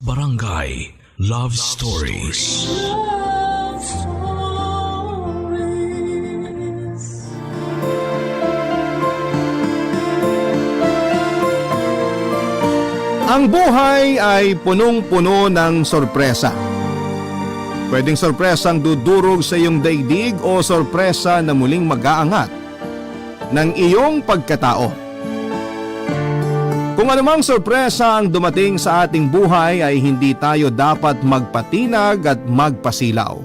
Barangay Love Stories. Love Stories. Ang buhay ay punong-puno ng sorpresa. Pwedeng sorpresang dudurog sa iyong daigdig o sorpresa na muling mag-aangat ng iyong pagkatao. Kung anumang sorpresa ang dumating sa ating buhay ay hindi tayo dapat magpatinag at magpasilaw.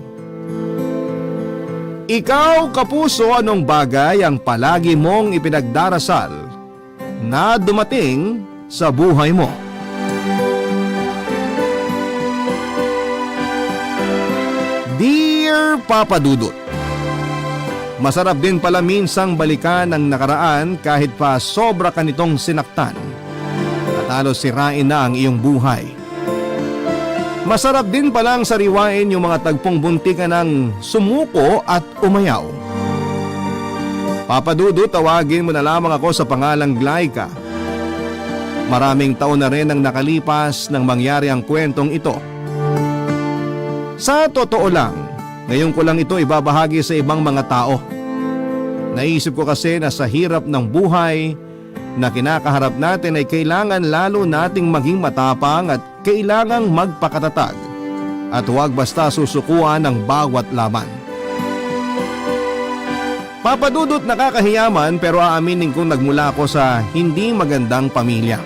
Ikaw, kapuso, anong bagay ang palagi mong ipinagdarasal na dumating sa buhay mo? Dear Papa Dudut, masarap din pala minsang balikan ang nakaraan kahit pa sobra ka nitong sinaktan at halos sirain na ang iyong buhay. Masarap din palang sariwain yung mga tagpong buntikan ng sumuko at umayaw. Papa Dudut, tawagin mo na lamang ako sa pangalang Glyca. Maraming taon na rin ang nakalipas nang mangyari ang kwentong ito. Sa totoo lang, ngayon ko lang ito ibabahagi sa ibang mga tao. Naisip ko kasi na sa hirap ng buhay na kinakaharap natin ay kailangan lalo nating maging matapang at kailangang magpakatatag at huwag basta susukuan ng bawat laban. Papadudot, nakakahiyaman pero aaminin kong nagmula ako sa hindi magandang pamilya.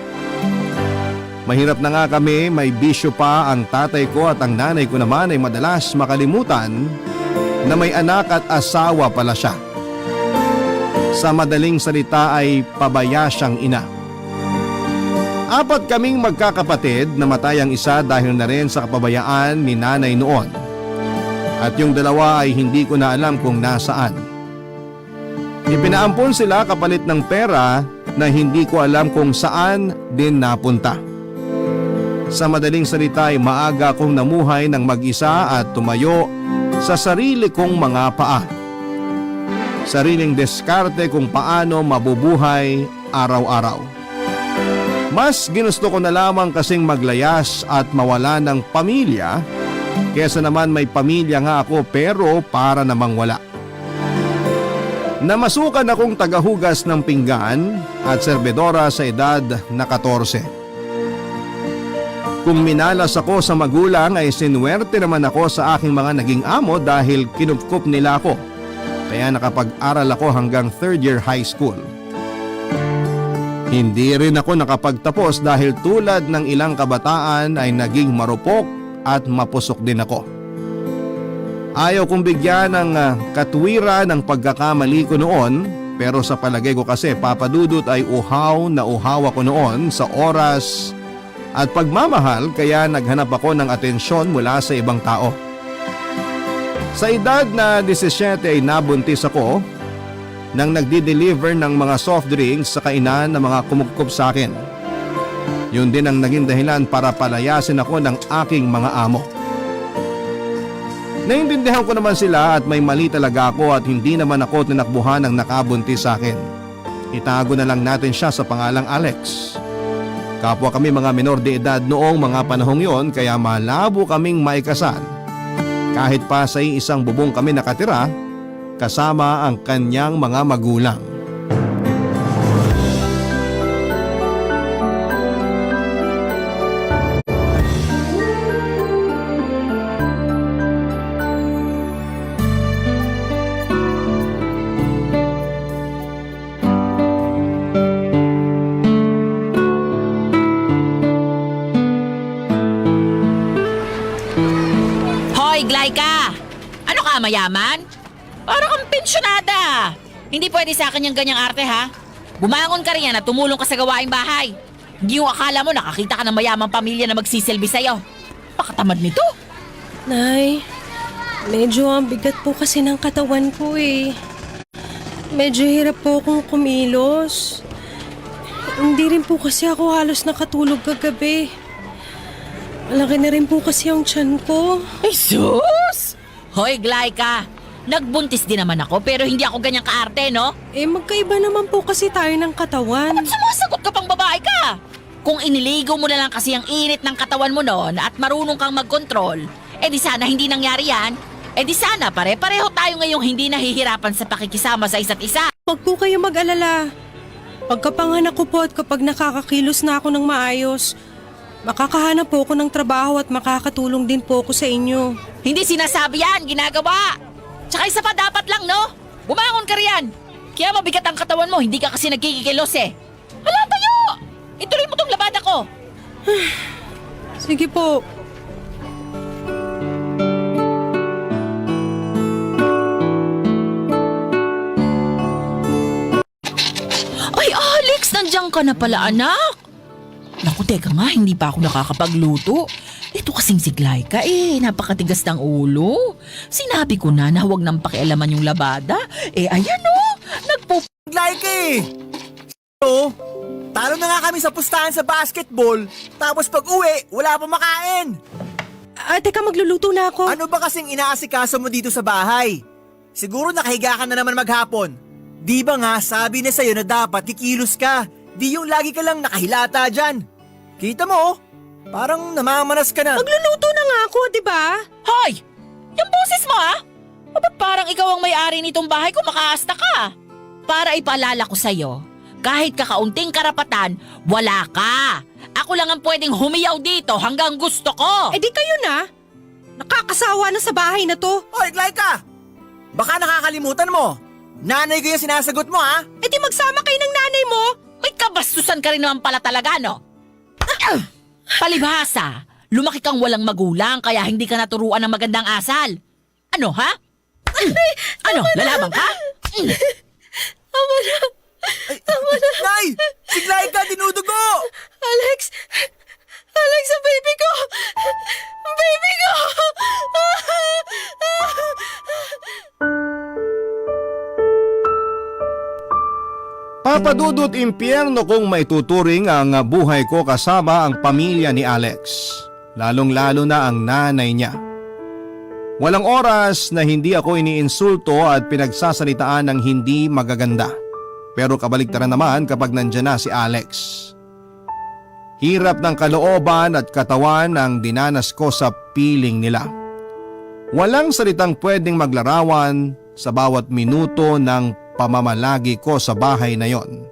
Mahirap na nga kami, may bisyo pa ang tatay ko at ang nanay ko naman ay madalas makalimutan na may anak at asawa pala siya. Sa madaling salita ay pabaya siyang ina. 4 kaming magkakapatid, namatay ang isa dahil na rin sa kapabayaan ni nanay noon. At yung 2 ay hindi ko na alam kung nasaan. Ipinaampon sila kapalit ng pera na hindi ko alam kung saan din napunta. Sa madaling salita ay maaga akong namuhay ng mag-isa at tumayo sa sarili kong mga paa. Sariling diskarte kung paano mabubuhay araw-araw. Mas ginusto ko na lamang kasing maglayas at mawala ng pamilya kesa naman may pamilya nga ako pero para namang wala. Namasukan akong tagahugas ng pinggan at serbedora sa edad na 14. Kung minalas ako sa magulang ay sinuwerte naman ako sa aking mga naging amo dahil kinupkup nila ako. Kaya nakapag-aral ako hanggang 3rd year high school. Hindi rin ako nakapagtapos dahil tulad ng ilang kabataan ay naging marupok at mapusok din ako. Ayaw kong bigyan ng katwiran ng pagkakamali ko noon, pero sa palagay ko kasi papadudot ay uhaw na uhaw ako noon sa oras at pagmamahal kaya naghanap ako ng atensyon mula sa ibang tao. Sa edad na 17 ay nabuntis ako nang nagdi-deliver ng mga soft drinks sa kainan ng mga kumugkop sa akin. Yun din ang naging dahilan para palayasin ako ng aking mga amo. Naintindihan ko naman sila at may mali talaga ako at hindi naman ako tinakbuhan ng nakabuntis sa akin. Itago na lang natin siya sa pangalang Alex. Kapwa kami mga menor de edad noong mga panahong yon kaya malabo kaming maikasal. Kahit pa sa isang bubong kami nakatira kasama ang kanyang mga magulang. Glyca! Ano ka, mayaman? Para kang pensyonada. Hindi pwede sa akin yung ganyang arte, ha? Bumangon ka rin yan at tumulong ka sa gawaing bahay. Hindi yung akala mo nakakita ka ng mayamang pamilya na magsisilbi sa'yo. Pakatamad nito. Nay, medyo ang bigat po kasi ng katawan ko eh. Medyo hirap po akong kumilos. Hindi rin po kasi ako halos nakatulog kagabi. Malaki na rin po kasi ang tiyan ko. Ay, sus! Hoy, Glyca! Nagbuntis din naman ako pero hindi ako ganyang kaarte, no? Eh magkaiba naman po kasi tayo ng katawan. Ba't sumasagot ka pang babae ka? Kung iniligo mo na lang kasi ang init ng katawan mo noon at marunong kang mag-control, di sana hindi nangyari yan. Di sana pare-pareho tayo ngayong hindi nahihirapan sa pakikisama sa isa't isa. Huwag po kayo mag-alala. Pagkapanganak ko po at kapag nakakakilos na ako ng maayos, makakahanap po ako ng trabaho at makakatulong din po ako sa inyo. Hindi sinasabi yan, ginagawa. Tsaka isa pa dapat lang, no? Bumangon ka riyan. Kaya mabigat ang katawan mo, hindi ka kasi nagkikikilos eh. Hala, tayo! Ituloy mo tong labada ko. Sige po. Ay, Alex, nandiyan ka na pala, anak. Naku, teka nga, hindi pa ako nakakapagluto. Ito kasing si Glyca napakatigas ng ulo. Sinabi ko na huwag nang pakialaman yung labada. Ayan Like talo na nga kami sa pustahan sa basketball, tapos pag uwi, wala pa makain. Teka, magluluto na ako. Ano ba kasing inaasikaso mo dito sa bahay? Siguro nakahiga ka na naman maghapon. Di ba nga sabi na sa'yo na dapat kikilos ka, di yung lagi ka lang nakahilata dyan. Kita mo, parang namamanas ka na. Magluluto na nga ako, di ba? Hoy! Yung boses mo Ba't parang ikaw ang may-ari nitong bahay kung makaasta ka? Para ipaalala ko sa'yo, kahit kakaunting karapatan, wala ka. Ako lang ang pwedeng humiyaw dito hanggang gusto ko. Di kayo na. Nakakasawa na sa bahay na to. Hoy, Glyca! Baka nakakalimutan mo. Nanay ko yung sinasagot mo, ha? Di magsama kayo ng nanay mo. May kabastusan ka rin naman pala talaga, no? Palibhasa, lumaki kang walang magulang kaya hindi ka naturuan ng magandang asal. Ano, ha? Ano, lalaban ka? Tama na. Nay! Si Glyca dinudugo! Alex! Alex, ang baby ko! Ang baby ko! Papadudot impyerno kung maituturing ang buhay ko kasama ang pamilya ni Alex. Lalong-lalo na ang nanay niya. Walang oras na hindi ako iniinsulto at pinagsasalitaan ng hindi magaganda. Pero kabaliktaran naman kapag nandyan na si Alex. Hirap ng kalooban at katawan ang dinanas ko sa piling nila. Walang salitang pwedeng maglarawan sa bawat minuto ng pamamalagi ko sa bahay na yon.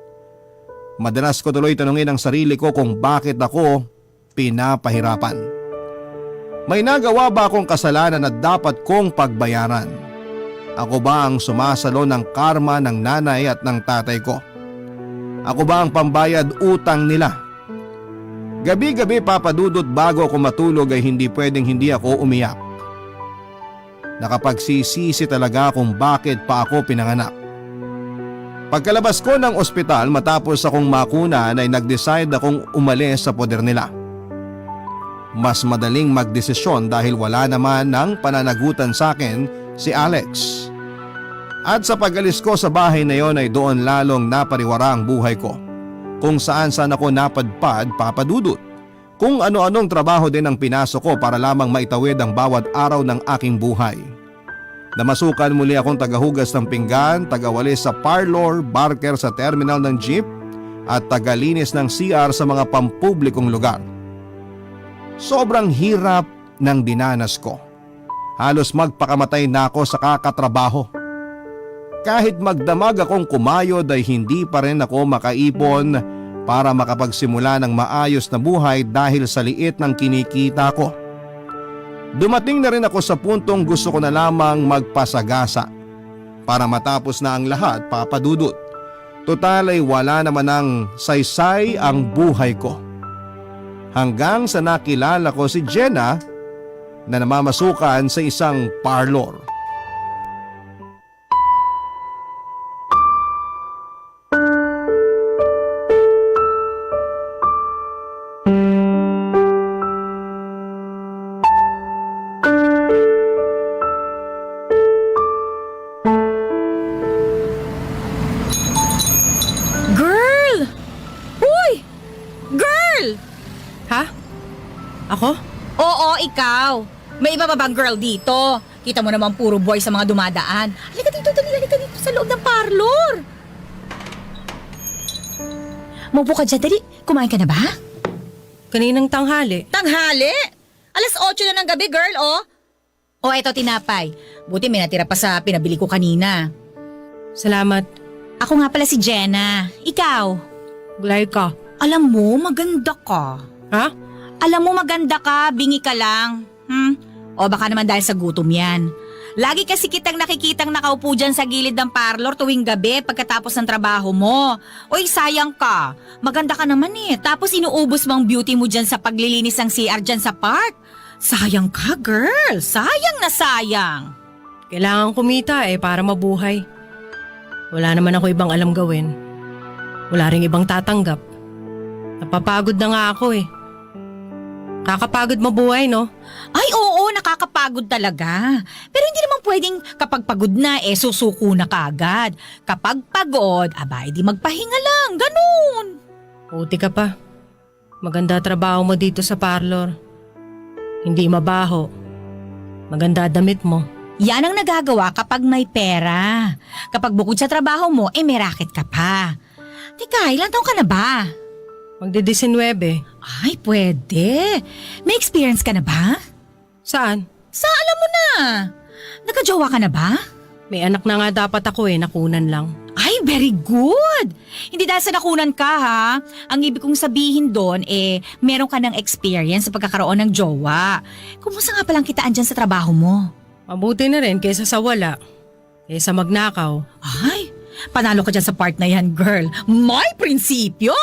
Madalas ko tuloy tanungin ang sarili ko kung bakit ako pinapahirapan. May nagawa ba akong kasalanan na dapat kong pagbayaran? Ako ba ang sumasalo ng karma ng nanay at ng tatay ko? Ako ba ang pambayad utang nila? Gabi-gabi papadudot bago ako matulog ay hindi pwedeng hindi ako umiyak. Nakapagsisisi talaga kung bakit pa ako pinanganak. Pagkalabas ko ng ospital matapos akong makunan ay nag-decide akong umalis sa poder nila. Mas madaling magdesisyon dahil wala naman ng pananagutan sa akin si Alex. At sa pag-alis ko sa bahay na yon ay doon lalong napariwara ang buhay ko. Kung saan-saan ako napadpad, papadudot. Kung ano-anong trabaho din ang pinasok ko para lamang maitawid ang bawat araw ng aking buhay. Namasukan muli akong tagahugas ng pinggan, tagawalis sa parlor, barker sa terminal ng jeep at tagalinis ng CR sa mga pampublikong lugar. Sobrang hirap ng dinanas ko. Halos magpakamatay na ako sa kakatrabaho. Kahit magdamag akong kumayod ay hindi pa rin ako makaipon para makapagsimula ng maayos na buhay dahil sa liit ng kinikita ko. Dumating na rin ako sa puntong gusto ko na lamang magpasagasa para matapos na ang lahat, papadudot. Total ay wala naman ng saysay ang buhay ko. Hanggang sa nakilala ko si Jenna na namamasukan sa isang parlor. Girl! Uy! Girl! Ha? Ako? Oo, ikaw. May iba pa bang girl dito? Kita mo naman puro boy sa mga dumadaan. Halika dito, dali, halika dito sa loob ng parlor. Maupo ka dyan, dali. Kumain ka na ba? Kaninang tanghali. Tanghali? Alas 8 na ng gabi, girl, oh. O, eto tinapay. Buti may natira pa sa pinabili ko kanina. Salamat. Ako nga pala si Jenna. Ikaw? Glyca. Alam mo, maganda ka. Ha? Alam mo, maganda ka, bingi ka lang. O baka naman dahil sa gutom yan. Lagi kasi kitang nakikitang nakaupo dyan sa gilid ng parlor tuwing gabi pagkatapos ng trabaho mo. Oy, sayang ka. Maganda ka naman eh. Tapos inuubos mo ang beauty mo dyan sa paglilinis ng CR dyan sa park. Sayang ka, girl. Sayang na sayang. Kailangan kumita para mabuhay. Wala naman ako ibang alam gawin. Wala ring ibang tatanggap. Napapagod na nga ako Kakapagod mabuhay, no? Ay oo, nakakapagod talaga. Pero hindi naman pwedeng kapag pagod na susuko na kaagad. Kapag pagod, di magpahinga lang, ganun. Puti ka pa. Maganda trabaho mo dito sa parlor. Hindi mabaho. Maganda damit mo. Yan ang nagagawa kapag may pera. Kapag bukod sa trabaho mo, may racket ka pa. Teka, ilan taon ka na ba? Magde-19. Ay, pwede. May experience ka na ba? Saan? Alam mo na. Nagkajowa ka na ba? May anak na nga dapat ako nakunan lang. Ay, very good. Hindi dahil sa nakunan ka ha. Ang ibig kong sabihin doon meron ka ng experience sa pagkakaroon ng jowa. Kumusta nga palang kitaan dyan sa trabaho mo? Mabuti na rin kaysa sa wala. Kaysa magnakaw. Ay, panalo ka dyan sa part na yan, girl. May prinsipyo!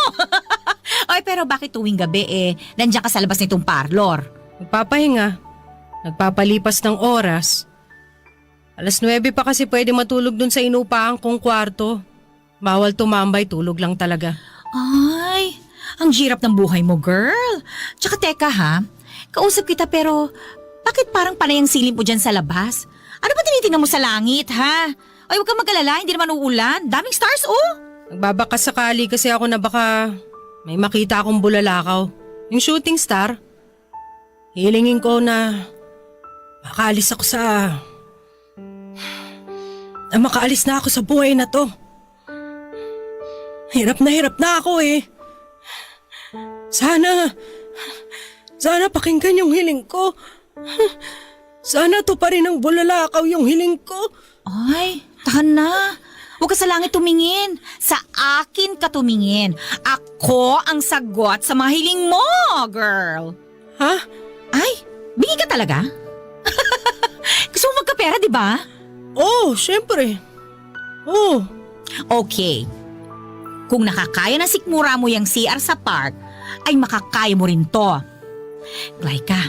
Ay, pero bakit tuwing gabi nandiyan ka sa labas nitong parlor? Nagpapahinga. Nagpapalipas ng oras. Alas 9 pa kasi pwede matulog dun sa inupahan kong kwarto. Bawal tumambay, tulog lang talaga. Ay, ang hirap ng buhay mo, girl. Tsaka teka ha, kausap kita pero bakit parang panay ang silim mo dyan sa labas? Ano ba tinitingnan mo sa langit, ha? Ay, huwag kang mag-alala, hindi naman uulan. Daming stars, oh! Nagbabakas sakali kasi ako na baka may makita akong bulalakaw. Yung shooting star. Hilingin ko na makaalis ako makaalis na ako sa buhay na to. Hirap na ako Sana pakinggan yung hiling ko. Sana to pa rin ang bulalakaw yung hiling ko. Ay, tahan na. Huwag ka sa langit tumingin. Sa akin ka tumingin. Ako ang sagot sa mga hiling mo, girl. Ha? Ay, bingi ka talaga? Gusto mo magkapera, di ba? Oh, syempre. Oh. Okay. Kung nakakaya na sikmura mo yung CR sa park, ay makakaya mo rin to. Glyca,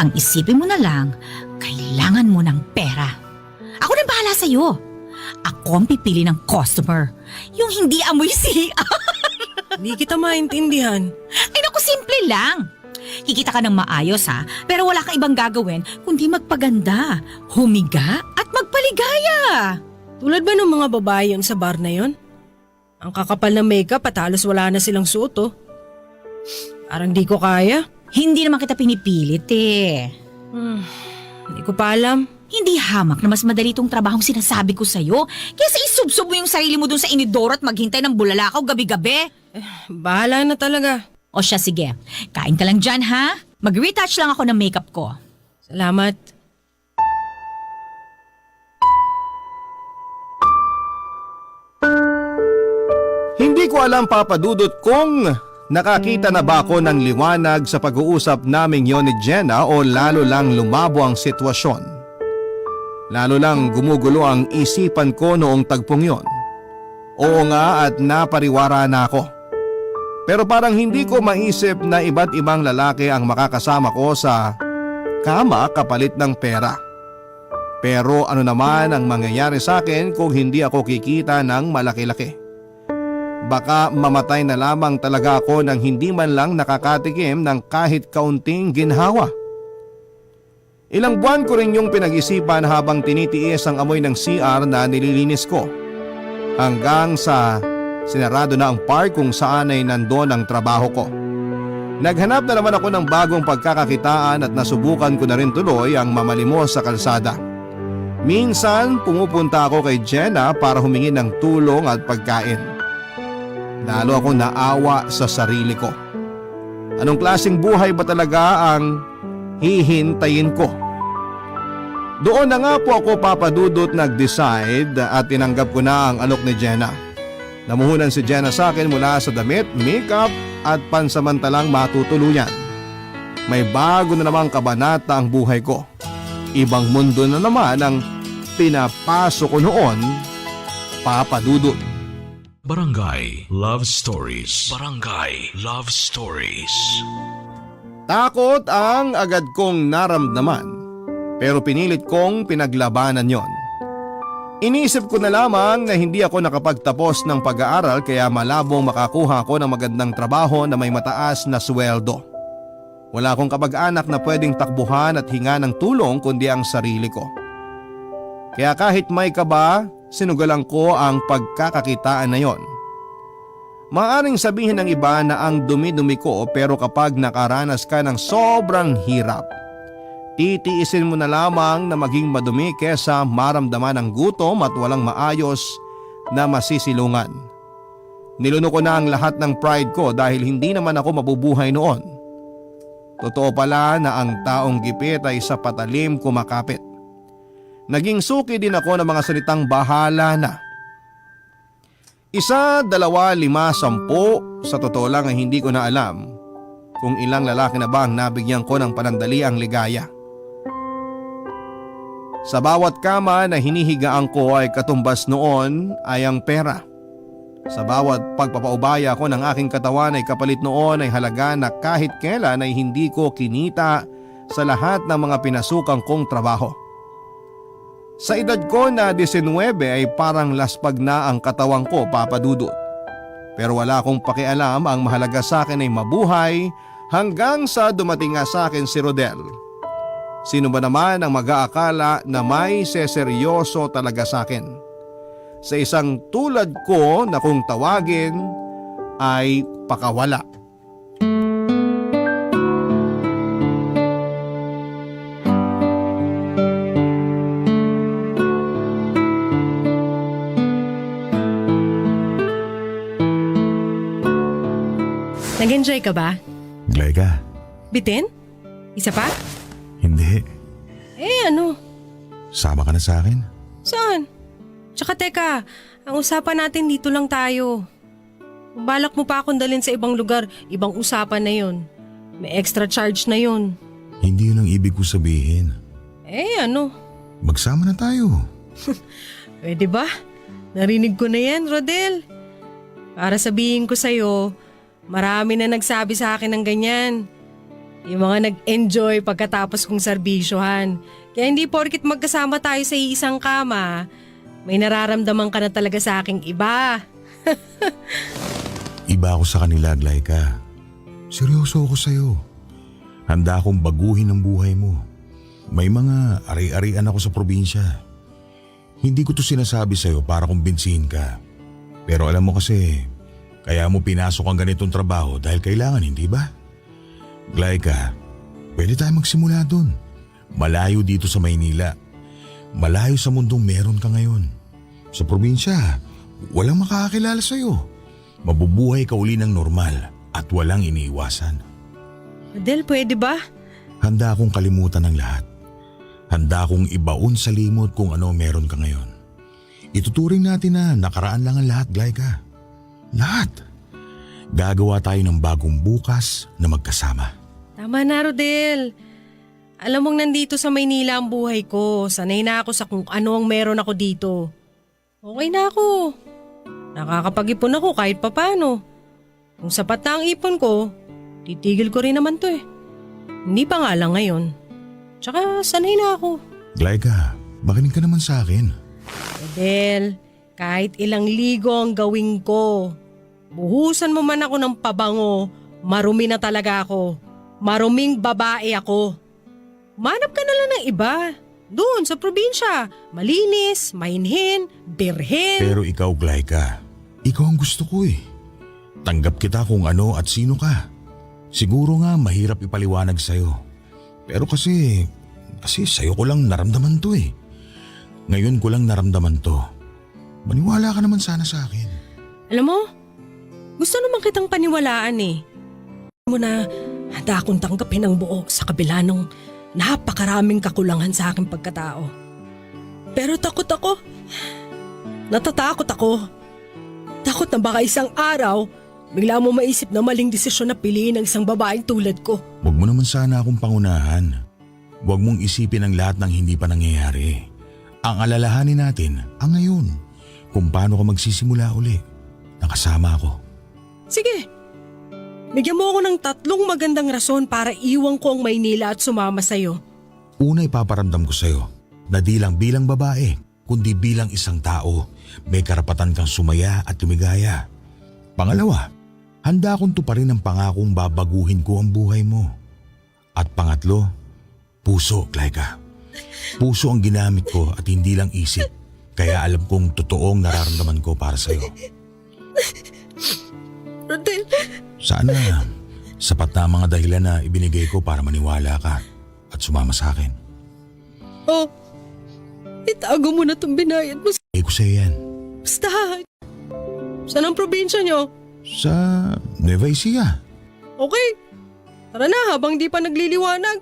ang isipin mo na lang, kailangan mo ng pera. Ako nang bahala sa'yo. Ako ang pipili ng customer. Yung hindi amoy CR. Hindi kita maintindihan. Ay naku, simple lang. Kikita ka ng maayos ha, pero wala kang ibang gagawin kundi magpaganda, humiga at magpaligaya. Tulad ba ng mga babae yun sa bar na yun? Ang kakapal na makeup at halos wala na silang suot Parang di ko kaya. Hindi naman kita pinipilit Hindi ko pa alam. Hindi hamak na mas madali itong trabahong sinasabi ko sa'yo kaysa isubsob mo yung sarili mo dun sa inidoro at maghintay ng bulalakaw gabi-gabi. Bahala na talaga. O siya, sige. Kain ka lang dyan, ha? Mag-retouch lang ako ng makeup ko. Salamat. Hindi ko alam, Papa Dudut, kung nakakita na ba ako ng liwanag sa pag-uusap naming yon ni Jenna o lalo lang lumabo ang sitwasyon. Lalo lang gumugulo ang isipan ko noong tagpong yon. Oo nga at napariwara na ako. Pero parang hindi ko maisip na iba't ibang lalaki ang makakasama ko sa kama kapalit ng pera. Pero ano naman ang mangyayari sa akin kung hindi ako kikita ng malaki-laki? Baka mamatay na lamang talaga ako nang hindi man lang nakakatikim ng kahit kaunting ginhawa. Ilang buwan ko rin yung pinag-isipan habang tinitiis ang amoy ng CR na nililinis ko. Hanggang sa sinarado na ang park kung saan ay nandoon ang trabaho ko. Naghanap na naman ako ng bagong pagkakakitaan at nasubukan ko na rin tuloy ang mamalimos sa kalsada. Minsan pumupunta ako kay Jenna para humingi ng tulong at pagkain. Lalo ako naawa sa sarili ko. Anong klaseng buhay ba talaga ang hihintayin ko? Doon na nga po ako, Papa Dudut, nag-decide at tinanggap ko na ang alok ni Jenna. Namuhunan si Jenna sa akin mula sa damit, makeup at pansamantalang matutuluyan. May bago na namang kabanata ang buhay ko. Ibang mundo na naman ang pinapasok ko noon, Papa Dudut. Barangay Love Stories. Barangay Love Stories. Takot ang agad kong naramdaman, pero pinilit kong pinaglabanan yon. Inisip ko na lamang na hindi ako nakapagtapos ng pag-aaral kaya malabong makakuha ko ng magandang trabaho na may mataas na sweldo. Wala akong kamag-anak na pwedeng takbuhan at hinga ng tulong kundi ang sarili ko. Kaya kahit may kaba, sinugalan ko ang pagkakakitaan na yon. Maaring sabihin ng iba na ang dumi-dumi ko, pero kapag nakaranas ka ng sobrang hirap, titiisin mo na lamang na maging madumi kesa maramdaman ng gutom at walang maayos na masisilungan. Niluno ko na ang lahat ng pride ko dahil hindi naman ako mabubuhay noon. Totoo pala na ang taong gipit ay sa patalim kumakapit. Naging suki din ako ng mga salitang bahala na. 1, 2, 5, 10, sa totoo lang ay hindi ko na alam kung ilang lalaki na ba ang nabigyan ko ng panandali ang ligaya. Sa bawat kama na hinihigaan ko ay katumbas noon ay ang pera. Sa bawat pagpapaubaya ko ng aking katawan ay kapalit noon ay halaga na kahit kailan ay hindi ko kinita sa lahat ng mga pinasukang kong trabaho. Sa edad ko na 19 ay parang laspag na ang katawang ko, Papa Dudut. Pero wala akong pakialam, ang mahalaga sa akin ay mabuhay hanggang sa dumating nga sa akin si Rodel. Sino ba naman ang mag-aakala na may seseryoso talaga sa akin? Sa isang tulad ko na kung tawagin ay pakawala. Nag-enjoy ka ba? Glyka, Bitin? Isa pa? hindi. Ano? Sama ka na sa akin? Saan? Tsaka teka, ang usapan natin dito lang tayo. Kung balak mo pa akong dalhin sa ibang lugar, ibang usapan na yun. May extra charge na yun. Hindi yun ang ibig ko sabihin. Ano? Magsama na tayo. Pwede ba? Narinig ko na yan, Rodel. Para sabihin ko sa'yo, marami na nagsabi sa akin ng ganyan. Yung mga nag-enjoy pagkatapos kong serbisyohan. Kaya hindi porkit magkasama tayo sa iisang kama, may nararamdaman ka na talaga sa aking iba. Iba ako sa kanila, Glyka. Seryoso ako sa'yo. Handa akong baguhin ang buhay mo. May mga ari-arian ako sa probinsya. Hindi ko to sinasabi sa'yo para kumbinsihin ka. Pero alam mo kasi, kaya mo pinasok ang ganitong trabaho dahil kailangan, hindi ba? Glyka, pwede tayo magsimula dun. Malayo dito sa Maynila. Malayo sa mundong meron ka ngayon. Sa probinsya, walang makakakilala sa'yo. Mabubuhay ka uli ng normal at walang iniiwasan. Rodel, pwede ba? Handa akong kalimutan ng lahat. Handa akong ibaon sa limot kung ano meron ka ngayon. Ituturing natin na nakaraan lang ang lahat, Glyka. Lahat. Gagawa tayo ng bagong bukas na magkasama. Tama na, Rodel. Alam mong nandito sa Maynila ang buhay ko. Sanay na ako sa kung ano ang meron ako dito. Okay na ako. Nakakapag-ipon ako kahit papano. Kung sapat na ang ipon ko, titigil ko rin naman to eh. Hindi pa nga lang ngayon. Tsaka sanay na ako. Glyka, makinig ka naman sa akin. Rodel, kahit ilang ligo ang gawin ko, buhusan mo man ako ng pabango, marumi na talaga ako. Maruming babae ako. Manap ka na lang ng iba. Doon sa probinsya. Malinis, mainhin, birhen. Pero ikaw, Glyka, ikaw ang gusto ko eh. Tanggap kita kung ano at sino ka. Siguro nga mahirap ipaliwanag sa'yo. Pero kasi sa'yo ko lang naramdaman to eh. Ngayon ko lang naramdaman to. Maniwala ka naman sana sa akin. Alam mo, gusto naman kitang paniwalaan eh. Mo na Handa akong tanggapin ang buo sa kabila ng napakaraming kakulangan sa aking pagkatao. Pero takot ako. Natatakot ako. Takot na baka isang araw, bigla mo maisip na maling desisyon na piliin ang isang babaeng tulad ko. Huwag mo naman sana akong pangunahan. Huwag mong isipin ang lahat ng hindi pa nangyayari. Ang alalahanin natin ang ngayon. Kung paano ka magsisimula uli. Nakasama ako. Sige, bigyan mo ako ng 3 magandang rason para iwan ko ang Maynila at sumama sa'yo. Una, ipaparamdam ko sa'yo na di lang bilang babae, kundi bilang isang tao, may karapatan kang sumaya at lumigaya. Pangalawa, handa akong tuparin ang pangakong babaguhin ko ang buhay mo. At pangatlo, puso, Clayka. Puso ang ginamit ko at hindi lang isip, kaya alam kong totoong nararamdaman ko para sa'yo. Rodel, Sana sapat na ang mga dahilan na ibinigay ko para maniwala ka at sumama sa akin. oh, itago mo na itong binayad mo. Ibigay ko sa'yo yan. Basta, saan ang probinsya nyo? Sa Nueva Ecija. Okay, tara na habang di pa nagliliwanag.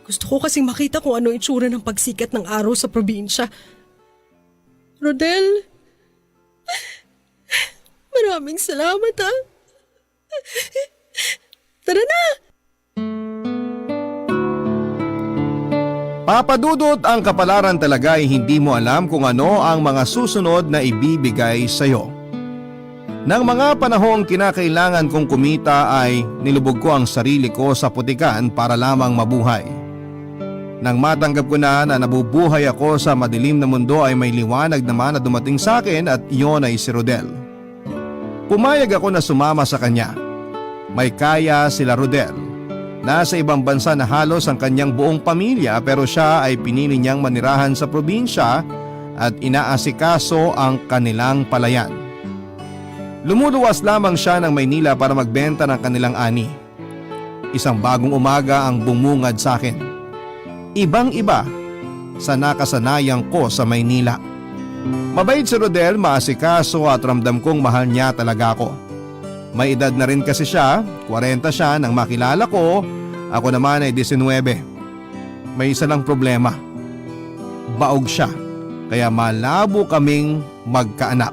Gusto ko kasing makita kung ano itsura ng pagsikat ng araw sa probinsya. Rodel, maraming salamat ha. Tara na! Papa Dudut, ang kapalaran talaga ay hindi mo alam kung ano ang mga susunod na ibibigay sa'yo. Nang mga panahong kinakailangan kong kumita ay nilubog ko ang sarili ko sa putikan para lamang mabuhay. Nang matanggap ko na nabubuhay ako sa madilim na mundo ay may liwanag naman na dumating sa akin at iyon ay si Rodel. Pumayag ako na sumama sa kanya. May kaya sila Rodel. Nasa ibang bansa na halos ang kanyang buong pamilya pero siya ay pinili niyang manirahan sa probinsya at inaasikaso ang kanilang palayan. Lumuluwas lamang siya ng Maynila para magbenta ng kanilang ani. Isang bagong umaga ang bumungad sa akin. Ibang-iba sa nakasanayan ko sa Maynila. Mabait si Rodel, maasikaso at ramdam kong mahal niya talaga ako. May edad na rin kasi siya, 40 siya nang makilala ko, ako naman ay 19. May isa lang problema. Baog siya, kaya malabo kaming magkaanak.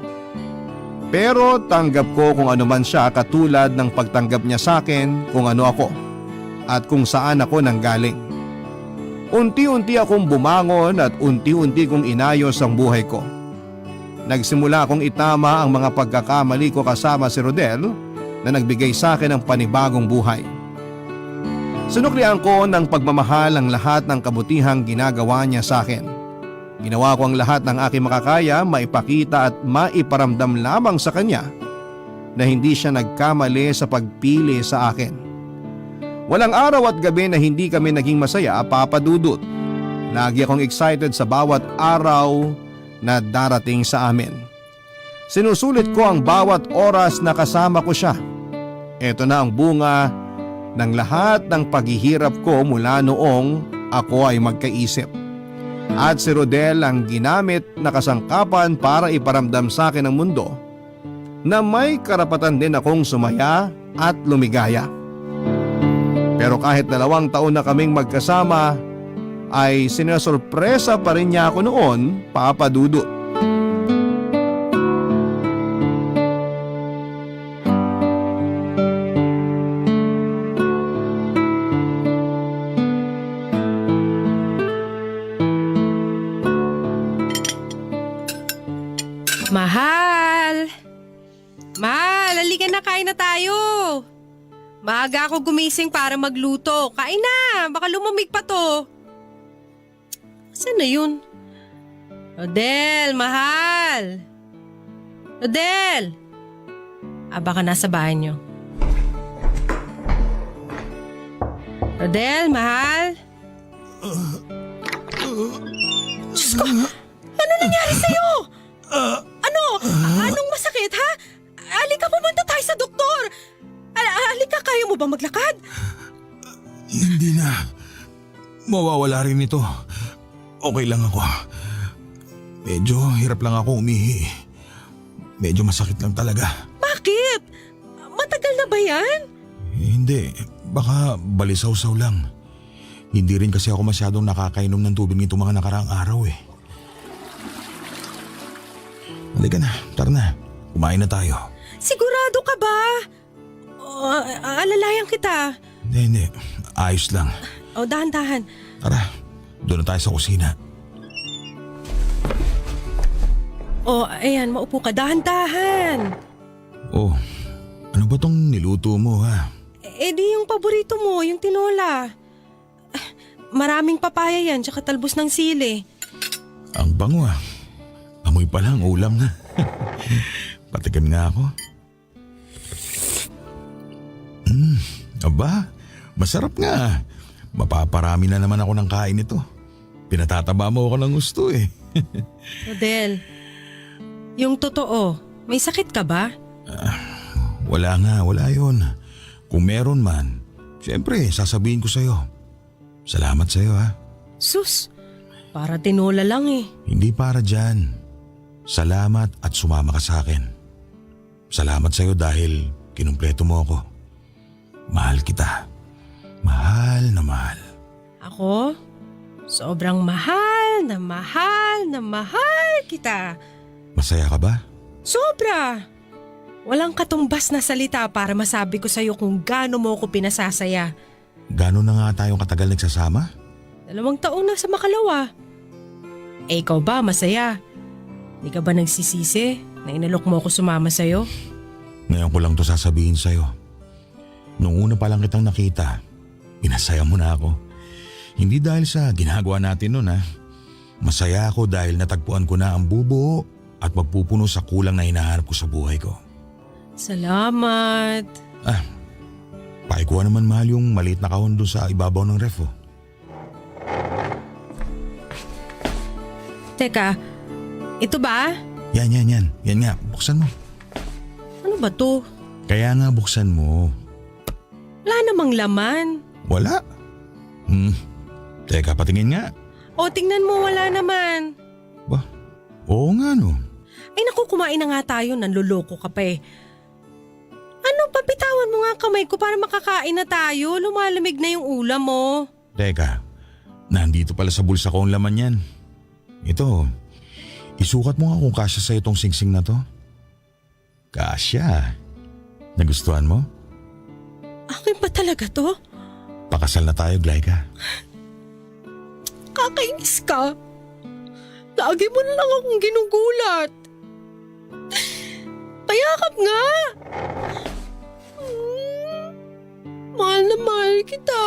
Pero tanggap ko kung ano man siya katulad ng pagtanggap niya sa akin kung ano ako at kung saan ako nanggaling. Unti-unti akong bumangon at unti-unti kong inayos ang buhay ko. Nagsimula akong itama ang mga pagkakamali ko kasama si Rodel na nagbigay sa akin ng panibagong buhay. Sinuklian ko ng pagmamahal ang lahat ng kabutihang ginagawa niya sa akin. Ginawa ko ang lahat ng aking makakaya maipakita at maiparamdam lamang sa kanya na hindi siya nagkamali sa pagpili sa akin. Walang araw at gabi na hindi kami naging masaya, Papa Dudut. Lagi akong excited sa bawat araw na darating sa amin. Sinusulit ko ang bawat oras na kasama ko siya. Ito na ang bunga ng lahat ng paghihirap ko mula noong ako ay magkaisip. At si Rodel ang ginamit na kasangkapan para iparamdam sa akin ng mundo na may karapatan din akong sumaya at lumigaya. Pero kahit 2 taon na kaming magkasama ay sinasorpresa pa rin niya ako noon, Papa Dudut. Mahal! Mahal, halika na, kain na tayo. Maaga ako gumising para magluto. Kain na, baka lumamig pa to. Saan na yun? Rodel, mahal! Rodel! Baka nasa bahay niyo. Rodel, mahal? Diyos ko! Ano nangyari sa'yo? Anong masakit, ha? Halika, pumunta tayo sa doktor. Halika, kaya mo ba maglakad? Hindi na. Mawawala rin ito. Okay lang ako. Medyo hirap lang ako umihi. Medyo masakit lang talaga. Bakit? Matagal na ba yan? Hindi. Hindi, baka balisaw-saw lang. Hindi rin kasi ako masyadong nakakainom ng tubig nito mga nakaraang araw eh. Halika na, tara na. Kumain na tayo. Sigurado ka ba? Alalayan kita. Hindi. Ayos lang. O, dahan-dahan. Tara, doon na tayo sa kusina. O, ayan, maupo ka. Dahan-dahan. Oh, ano ba tong niluto mo ha? Di yung paborito mo, yung tinola. Maraming papaya yan, tsaka talbos ng sili. Ang bango ah. Amoy pa lang, ulam na. Patikim nga ako. Aba, masarap nga. Mapaparami na naman ako ng kain nito. Pinatataba mo ako ng gusto eh. Rodel, yung totoo, may sakit ka ba? Wala yun. Kung meron man, syempre sasabihin ko sa'yo. Salamat sa'yo ha. Sus, para tinola lang eh. Hindi para dyan. Salamat at sumama ka sa akin. Salamat sa'yo dahil kinumpleto mo ako. Mahal kita. Mahal na mahal. Ako? Sobrang mahal na mahal na mahal kita. Masaya ka ba? Sobra! Walang katumbas na salita para masabi ko sa'yo kung gaano mo ako pinasasaya. Gano'n na nga tayong katagal nagsasama? 2 taon na sa makalawa. Ikaw ba masaya? Di ka ba nagsisisi na inalok mo ako sumama sa'yo? Ngayon ko lang to sasabihin sa'yo. Nung una pa lang kitang nakita, pinasaya mo na ako. Hindi dahil sa ginagawa natin nun ha. Masaya ako dahil natagpuan ko na ang bubuo at magpupuno sa kulang na hinahanap ko sa buhay ko. Salamat. Pakikuha naman mahal yung maliit na kahon doon sa ibabaw ng ref oh. Teka, ito ba? Yan. Yan nga, buksan mo. Ano ba to? Kaya nga buksan mo. Wala namang laman. Wala? Teka, patingin nga. O tingnan mo, wala naman. Ba? Oo nga no. Ay naku, kumain na nga tayo, nanloloko ka pa eh. Ano, papitawan mo nga kamay ko para makakain na tayo. Lumalamig na yung ulam mo. Teka, nandito pala sa bulsa ko ang laman yan. Ito, isukat mo nga kung kasya sa itong singsing na to. Kasya. Nagustuhan mo? Akin ba talaga to? Pakasal na tayo, Glyca. Kakainis ka. Lagi mo na lang akong ginugulat. Payakap nga. Mahal na mahal kita.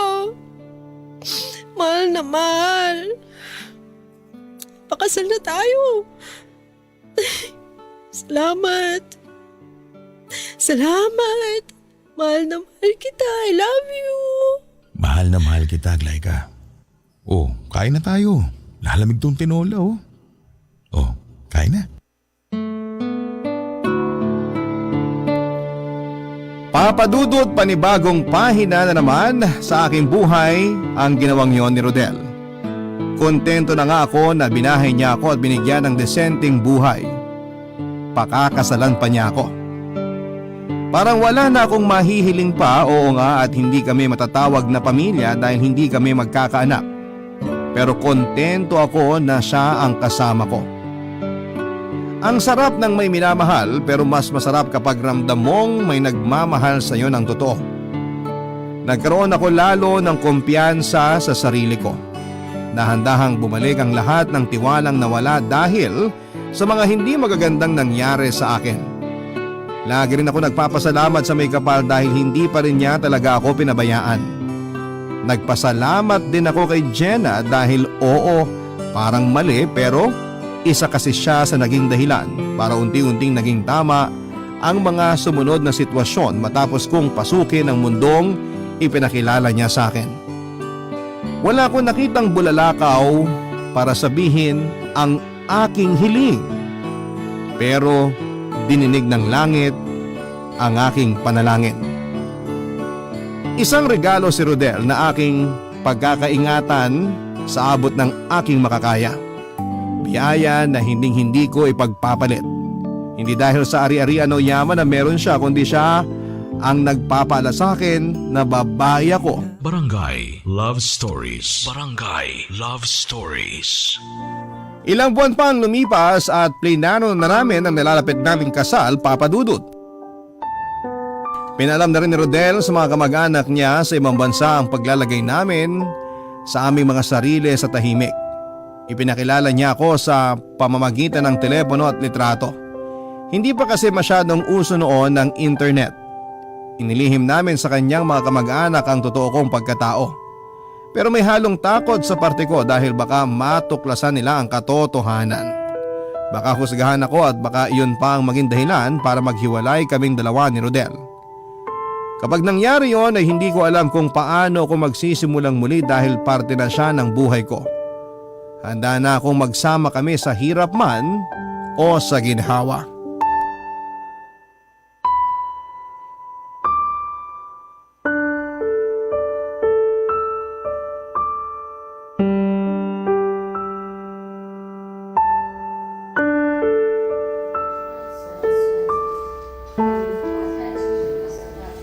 Mahal na mahal. Pakasal na tayo. Salamat. Salamat. Mahal na mahal kita. I love you. Mahal na mahal kita, Glyca. Oh, kain na tayo. Lalamig tong tinola oh. Oh, kain na. Papadudot panibagong pahina na naman sa aking buhay ang ginawang yon ni Rodel. Kontento na nga ako na binahay niya ako at binigyan ng desenteng buhay. Pakakasalan pa niya ako. Parang wala na akong mahihiling pa, oo nga, at hindi kami matatawag na pamilya dahil hindi kami magkakaanak. Pero kontento ako na siya ang kasama ko. Ang sarap ng may minamahal pero mas masarap kapag ramdam mong may nagmamahal sa iyo ng totoo. Nagkaroon ako lalo ng kumpiyansa sa sarili ko. Nahandahang bumalik ang lahat ng tiwalang nawala dahil sa mga hindi magagandang nangyari sa akin. Lagi rin ako nagpapasalamat sa may kapal dahil hindi pa rin niya talaga ako pinabayaan. Nagpasalamat din ako kay Jenna dahil oo, parang mali pero isa kasi siya sa naging dahilan para unti-unting naging tama ang mga sumunod na sitwasyon matapos kong pasukin ang mundong ipinakilala niya sa akin. Wala akong nakitang bulalakaw para sabihin ang aking hiling. Pero dininig ng langit ang aking panalangin. Isang regalo si Rodel na aking pagkakaingatan sa abot ng aking makakaya. Biyaya na hinding-hindi ko ipagpapalit. Hindi dahil sa ari-arian o yaman na meron siya, kundi siya ang nagpapala sa akin na babae ako. Barangay Love Stories. Barangay Love Stories. Ilang buwan pa ang lumipas at plinano na namin ang nilalapit naming kasal, Papa Dudut. Pinalam na rin ni Rodel sa mga kamag-anak niya sa ibang bansa ang paglalagay namin sa aming mga sarili sa tahimik. Ipinakilala niya ako sa pamamagitan ng telepono at litrato. Hindi pa kasi masyadong uso noon ng internet. Inilihim namin sa kanyang mga kamag-anak ang totoo kong pagkatao. Pero may halong takot sa parte ko dahil baka matuklasan nila ang katotohanan. Baka husgahan ako at baka iyon pa ang maging dahilan para maghiwalay kaming dalawa ni Rodel. Kapag nangyari yon ay hindi ko alam kung paano ako magsisimulang muli dahil parte na siya ng buhay ko. Handa na akong magsama kami sa hirap man o sa ginhawa.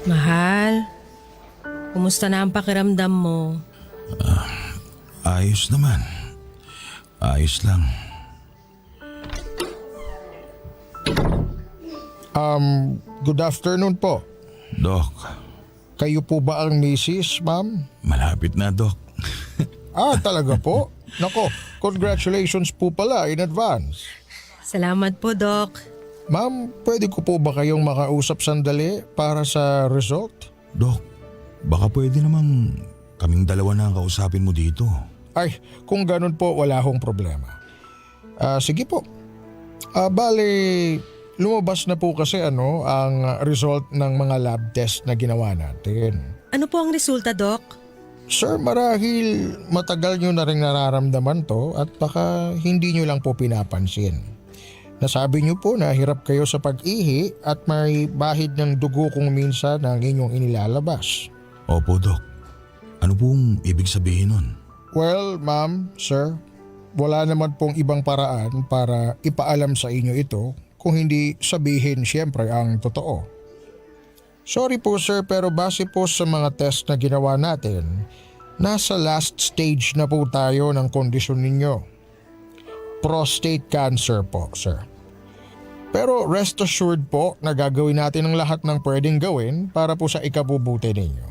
Mahal, kumusta na ang pakiramdam mo? Ayos naman. Ayos lang. Good afternoon po. Dok, Kayo po ba ang misis, ma'am? malapit na, Dok. Talaga po? Nako, congratulations po pala in advance. Salamat po, Doc. Ma'am, pwede ko po ba kayong makausap sandali para sa result? Dok, baka pwede namang kaming dalawa na ang kausapin mo dito. Ay, kung ganun po, wala hong problema. Sige po. Bale, lumabas na po kasi ang result ng mga lab test na ginawa natin. Ano po ang resulta, Doc? Sir, marahil matagal nyo na rin nararamdaman to at baka hindi nyo lang po pinapansin. Nasabi nyo po na hirap kayo sa pag-ihi at may bahid ng dugo kung minsan ang inyong inilalabas. Opo, Dok. Ano pong ibig sabihin nun? Well, ma'am, sir, wala naman pong ibang paraan para ipaalam sa inyo ito kung hindi sabihin siyempre ang totoo. Sorry po sir, pero base po sa mga test na ginawa natin, nasa last stage na po tayo ng kondisyon ninyo. Prostate cancer po, sir. Pero rest assured po na gagawin natin ang lahat ng pwedeng gawin para po sa ikabubuti ninyo.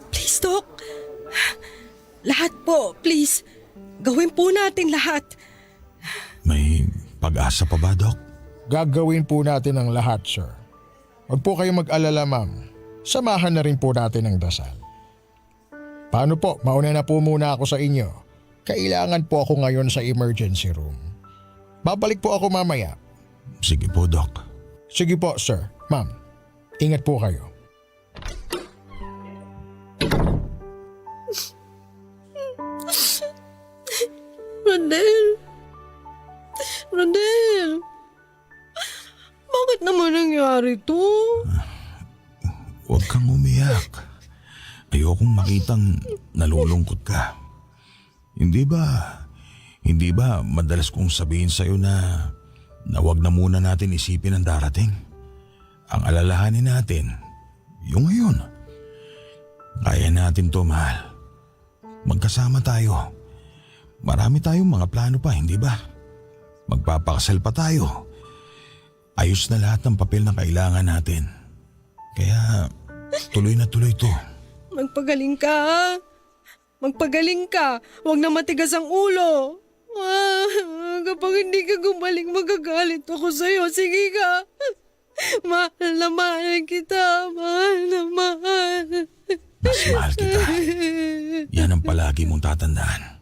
Please, Doc. Lahat po, please. Gawin po natin lahat. May pag-asa pa ba, Dok? Gagawin po natin ang lahat, sir. Huwag po kayong mag-alala, ma'am. Samahan na rin po natin ang dasal. Paano po? Mauna na po muna ako sa inyo. Kailangan po ako ngayon sa emergency room. Babalik po ako mamaya. Sige po, Dok. Sige po, sir. Ma'am, ingat po kayo. Rodel. Rodel. Bakit naman nangyari to? Huwag kang umiyak. Ayokong makitang nalulungkot ka. Hindi ba madalas kong sabihin sa'yo na wag na muna natin isipin ang darating? Ang alalahanin natin, yung ngayon. Kaya natin to, mahal. Magkasama tayo. Marami tayong mga plano pa, hindi ba? Magpapakasal pa tayo. Ayos na lahat ng papel na kailangan natin. Kaya tuloy na tuloy to. Magpagaling ka, ha? Magpagaling ka. Huwag na matigas ang ulo. Kapag hindi ka gumaling, magagalit ako sa'yo. Sige ka. Mahal na mahal kita. Mahal na mahal. Mas mahal kita. Yan ang palagi mong tatandaan.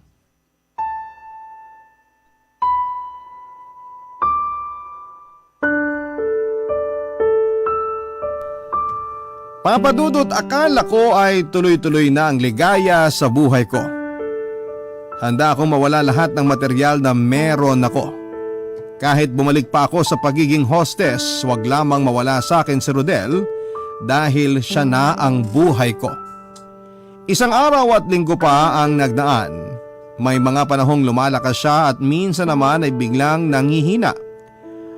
Papa Dudut, akala ko ay tuloy-tuloy na ang ligaya sa buhay ko. Handa akong mawala lahat ng material na meron ako. Kahit bumalik pa ako sa pagiging hostess, wag lamang mawala sa akin si Rodel dahil siya na ang buhay ko. Isang araw at linggo pa ang nagdaan. May mga panahong lumalakas siya at minsan naman ay biglang nanghihina.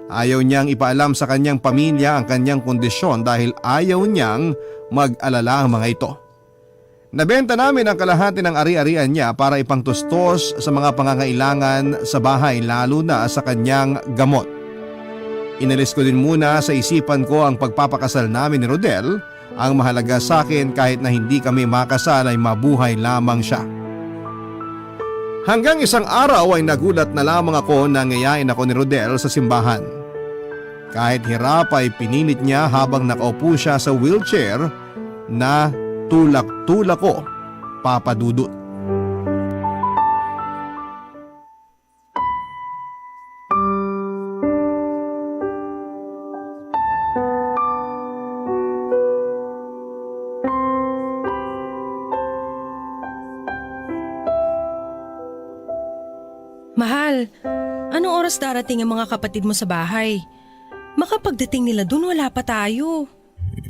Ayaw niyang ipaalam sa kanyang pamilya ang kanyang kondisyon dahil ayaw niyang mag-alala ang mga ito. Nabenta namin ang kalahati ng ari-arian niya para ipangtustos sa mga pangangailangan sa bahay lalo na sa kanyang gamot. Inalis ko din muna sa isipan ko ang pagpapakasal namin ni Rodel. Ang mahalaga sa akin kahit na hindi kami makasal ay mabuhay lamang siya. Hanggang isang araw ay nagulat na lamang ako na ngayain ako ni Rodel sa simbahan. Kahit hirap ay pinilit niya habang nakaupo siya sa wheelchair na tulak-tulak ko, Papa Dudut. Mahal, anong oras darating ang mga kapatid mo sa bahay? Makapagdating nila dun, wala pa tayo.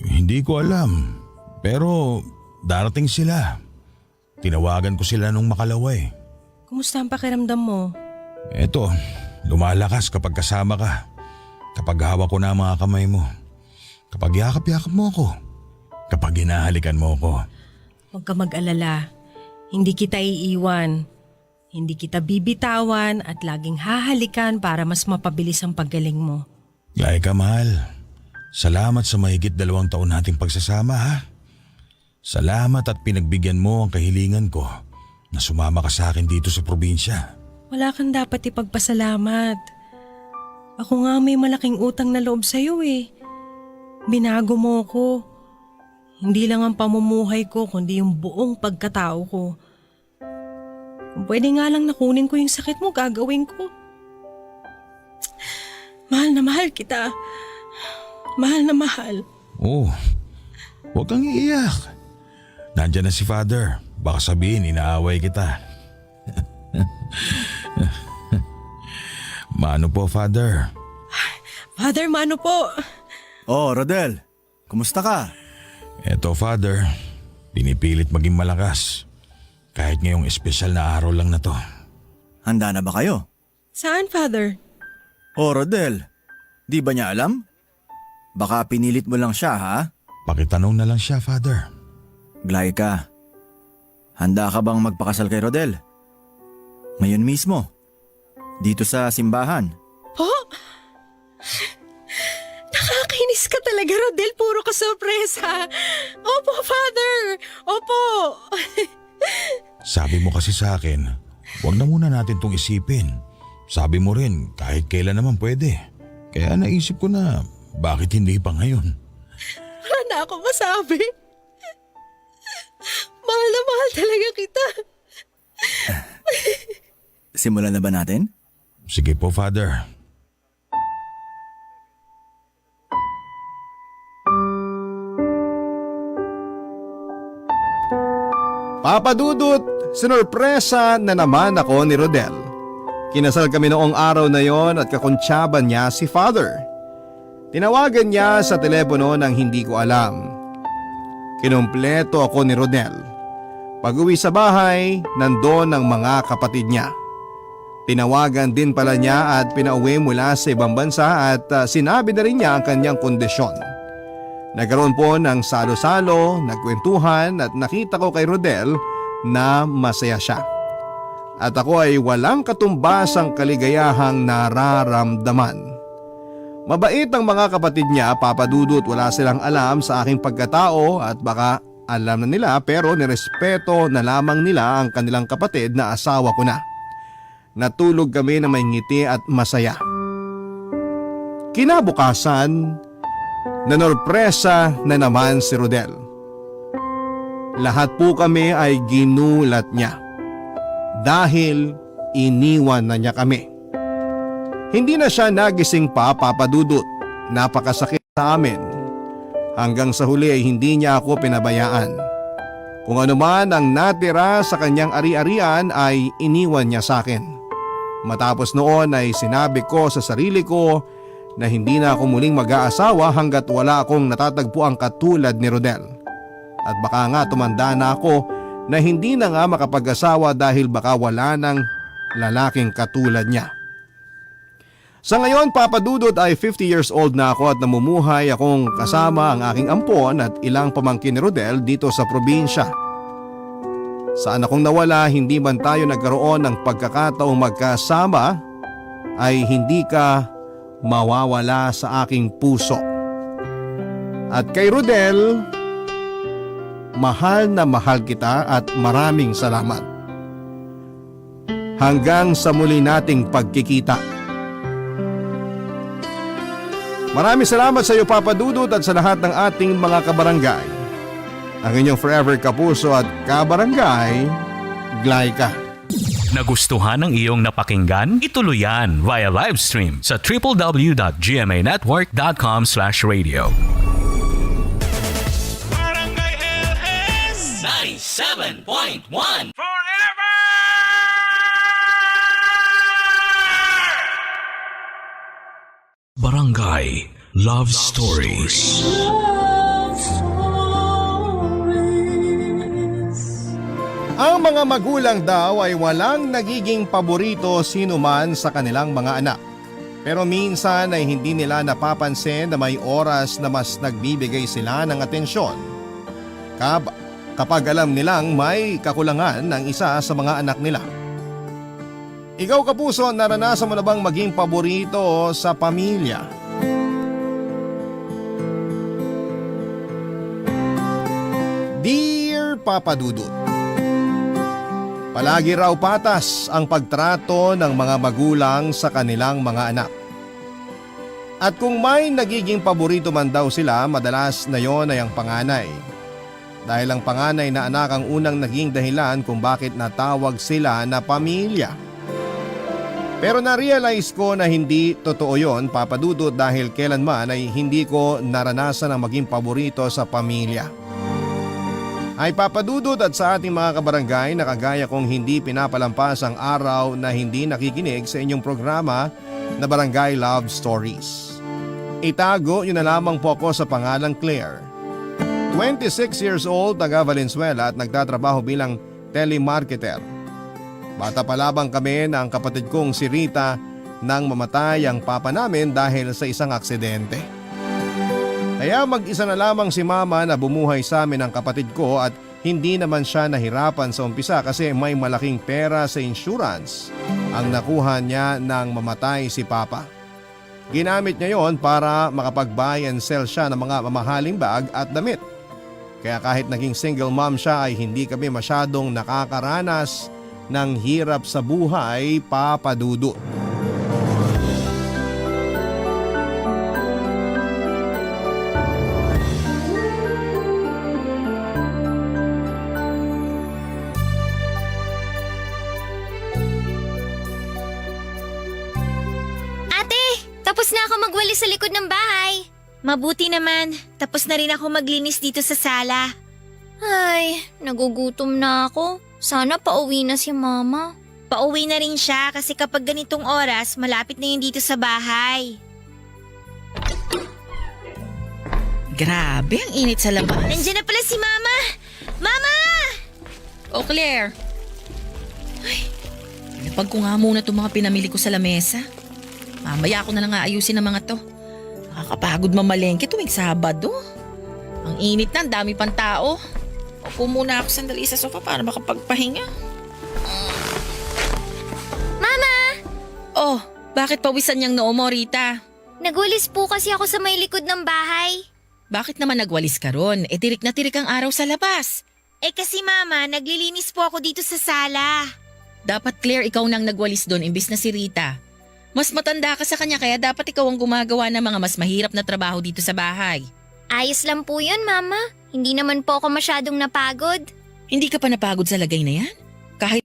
Hindi ko alam. Pero darating sila. Tinawagan ko sila nung makalawa eh. Kumusta ang pakiramdam mo? Eto, lumalakas kapag kasama ka. Kapag hawak ko na ang mga kamay mo. Kapag yakap-yakap mo ako. Kapag hinahalikan mo ako. Huwag ka mag-alala. Hindi kita iiwan. Hindi kita bibitawan at laging hahalikan para mas mapabilis ang paggaling mo. Laika, mahal. Salamat sa mahigit 2 taon nating pagsasama, ha? Salamat at pinagbigyan mo ang kahilingan ko na sumama ka sa akin dito sa probinsya. Wala kang dapat ipagpasalamat. Ako nga may malaking utang na loob sa'yo eh. Binago mo ko. Hindi lang ang pamumuhay ko kundi yung buong pagkatao ko. Kung pwede nga lang nakunin ko yung sakit mo, gagawin ko. Mahal na mahal kita. Mahal na mahal. Oh, huwag kang iiyak. Nandyan na si Father. Baka sabihin inaaway kita. Mano po, Father? Father, mano po? Oh, Rodel. Kumusta ka? Eto, Father. Pinipilit maging malakas. Kahit ngayong espesyal na araw lang na to. Handa na ba kayo? Saan, Father? Oh, Rodel. Di ba niya alam? Baka pinilit mo lang siya, ha? Pakitanong na lang siya, Father. Glyka, handa ka bang magpakasal kay Rodel? Ngayon mismo. Dito sa simbahan. Po? Nakakainis ka talaga, Rodel. Puro ka sorpresa. Opo, Father. Opo. Sabi mo kasi sa akin, huwag na muna natin tong isipin. Sabi mo rin, kahit kailan naman pwede. Kaya naisip ko na, bakit hindi pa ngayon? Wala na akong masabi. Mahal na mahal talaga kita. Simulan na ba natin? Sige po, Father. Papa Dudut, sinurpresa na naman ako ni Rodel. Kinasal kami noong araw na yon at kakuntsaban niya si Father. Tinawagan niya sa telepono nang hindi ko alam. Kinumpleto ako ni Rodel. Pag-uwi sa bahay, nandoon ang mga kapatid niya. Tinawagan din pala niya at pinauwi mula sa ibang bansa at sinabi na rin niya ang kanyang kondisyon. Nagkaroon po ng salo-salo, nagkwentuhan at nakita ko kay Rodel na masaya siya. At ako ay walang katumbasang kaligayahang nararamdaman. Mabait ang mga kapatid niya, Papa Dudut, wala silang alam sa aking pagkatao at baka alam na nila pero nirespeto na lamang nila ang kanilang kapatid na asawa ko na. Natulog kami na may ngiti at masaya. Kinabukasan, nanorpresa na naman si Rodel. Lahat po kami ay ginulat niya dahil iniwan na niya kami. Hindi na siya nagising pa, Papa Dudut. Napakasakit sa amin. Hanggang sa huli ay hindi niya ako pinabayaan. Kung ano man ang natira sa kanyang ari-arian ay iniwan niya sa akin. Matapos noon ay sinabi ko sa sarili ko na hindi na ako muling mag-aasawa hanggat wala akong natatagpuang katulad ni Rodel. At baka nga tumanda na ako na hindi na nga makapag-asawa dahil baka wala ng lalaking katulad niya. Sa ngayon, Papa Dudut, ay 50 years old na ako at namumuhay akong kasama ang aking ampon at ilang pamangkin ni Rodel dito sa probinsya. Saan akong nawala, hindi man tayo nagkaroon ng pagkakataong magkasama, ay hindi ka mawawala sa aking puso. At kay Rodel, mahal na mahal kita at maraming salamat. Hanggang sa muli nating pagkikita. Maraming salamat sa iyo, Papa Dudut, at sa lahat ng ating mga kabarangay. Ang inyong forever kapuso at kabarangay, Glyca. Nagustuhan ng iyong napakinggan? Ituloy yan via live stream sa www.gmanetwork.com/radio. Barangay LS 97.1 Forever! Barangay Love Stories. Ang mga magulang daw ay walang nagiging paborito sino man sa kanilang mga anak. Pero minsan ay hindi nila napapansin na may oras na mas nagbibigay sila ng atensyon. Kapag alam nilang may kakulangan ng isa sa mga anak nila. Ikaw, kapuso, naranasan mo na bang maging paborito sa pamilya? Dear Papa Dudut, palagi raw patas ang pagtrato ng mga magulang sa kanilang mga anak. At kung may nagiging paborito man daw sila, madalas na yon ay ang panganay. Dahil ang panganay na anak ang unang naging dahilan kung bakit natawag sila na pamilya. Pero na-realize ko na hindi totoo yon, Papa Dudut, dahil kailanman ay hindi ko naranasan ang maging paborito sa pamilya. Ay Papa Dudut at sa ating mga kabarangay na kagaya kong hindi pinapalampas ang araw na hindi nakikinig sa inyong programa na Barangay Love Stories. Itago yun na lamang po ako sa pangalang Claire. 26 years old, taga Valenzuela at nagtatrabaho bilang telemarketer. Bata pa labang kami ng kapatid kong si Rita nang mamatay ang papa namin dahil sa isang aksidente. Kaya mag-isa na lamang si Mama na bumuhay sa amin ang kapatid ko at hindi naman siya nahirapan sa umpisa kasi may malaking pera sa insurance ang nakuha niya nang mamatay si Papa. Ginamit niya yon para makapag-buy and sell siya ng mga mamahaling bag at damit. Kaya kahit naging single mom siya ay hindi kami masyadong nakakaranas ng hirap sa buhay, Papa Dudut. Ate, tapos na ako magwalis sa likod ng bahay. Mabuti naman, tapos na rin ako maglinis dito sa sala. Ay, nagugutom na ako. Sana pauwi na si Mama. Pauwi na rin siya kasi kapag ganitong oras, malapit na yun dito sa bahay. Grabe, ang init sa labas. Nandiyan na pala si Mama! Mama! Oh, Claire. Ay, napag ko nga muna itong mga pinamili ko sa lamesa. Mamaya ako na lang aayusin ang mga to. Nakakapagod mamalengke tuwing Sabado. Ang init na, ang dami pang tao. Upo muna ako sandali sa sofa para makapagpahinga. Mama! Oh, bakit pawisan niyang noo mo, Rita? Nagwalis po kasi ako sa may likod ng bahay. Bakit naman nagwalis ka ron? Tirik na tirik ang araw sa labas. Kasi Mama, naglilinis po ako dito sa sala. Dapat, Claire, ikaw nang nagwalis doon imbis na si Rita. Mas matanda ka sa kanya kaya dapat ikaw ang gumagawa ng mga mas mahirap na trabaho dito sa bahay. Ayos lang po yun, Mama. Hindi naman po ako masyadong napagod. Hindi ka pa napagod sa lagay na yan? Kahit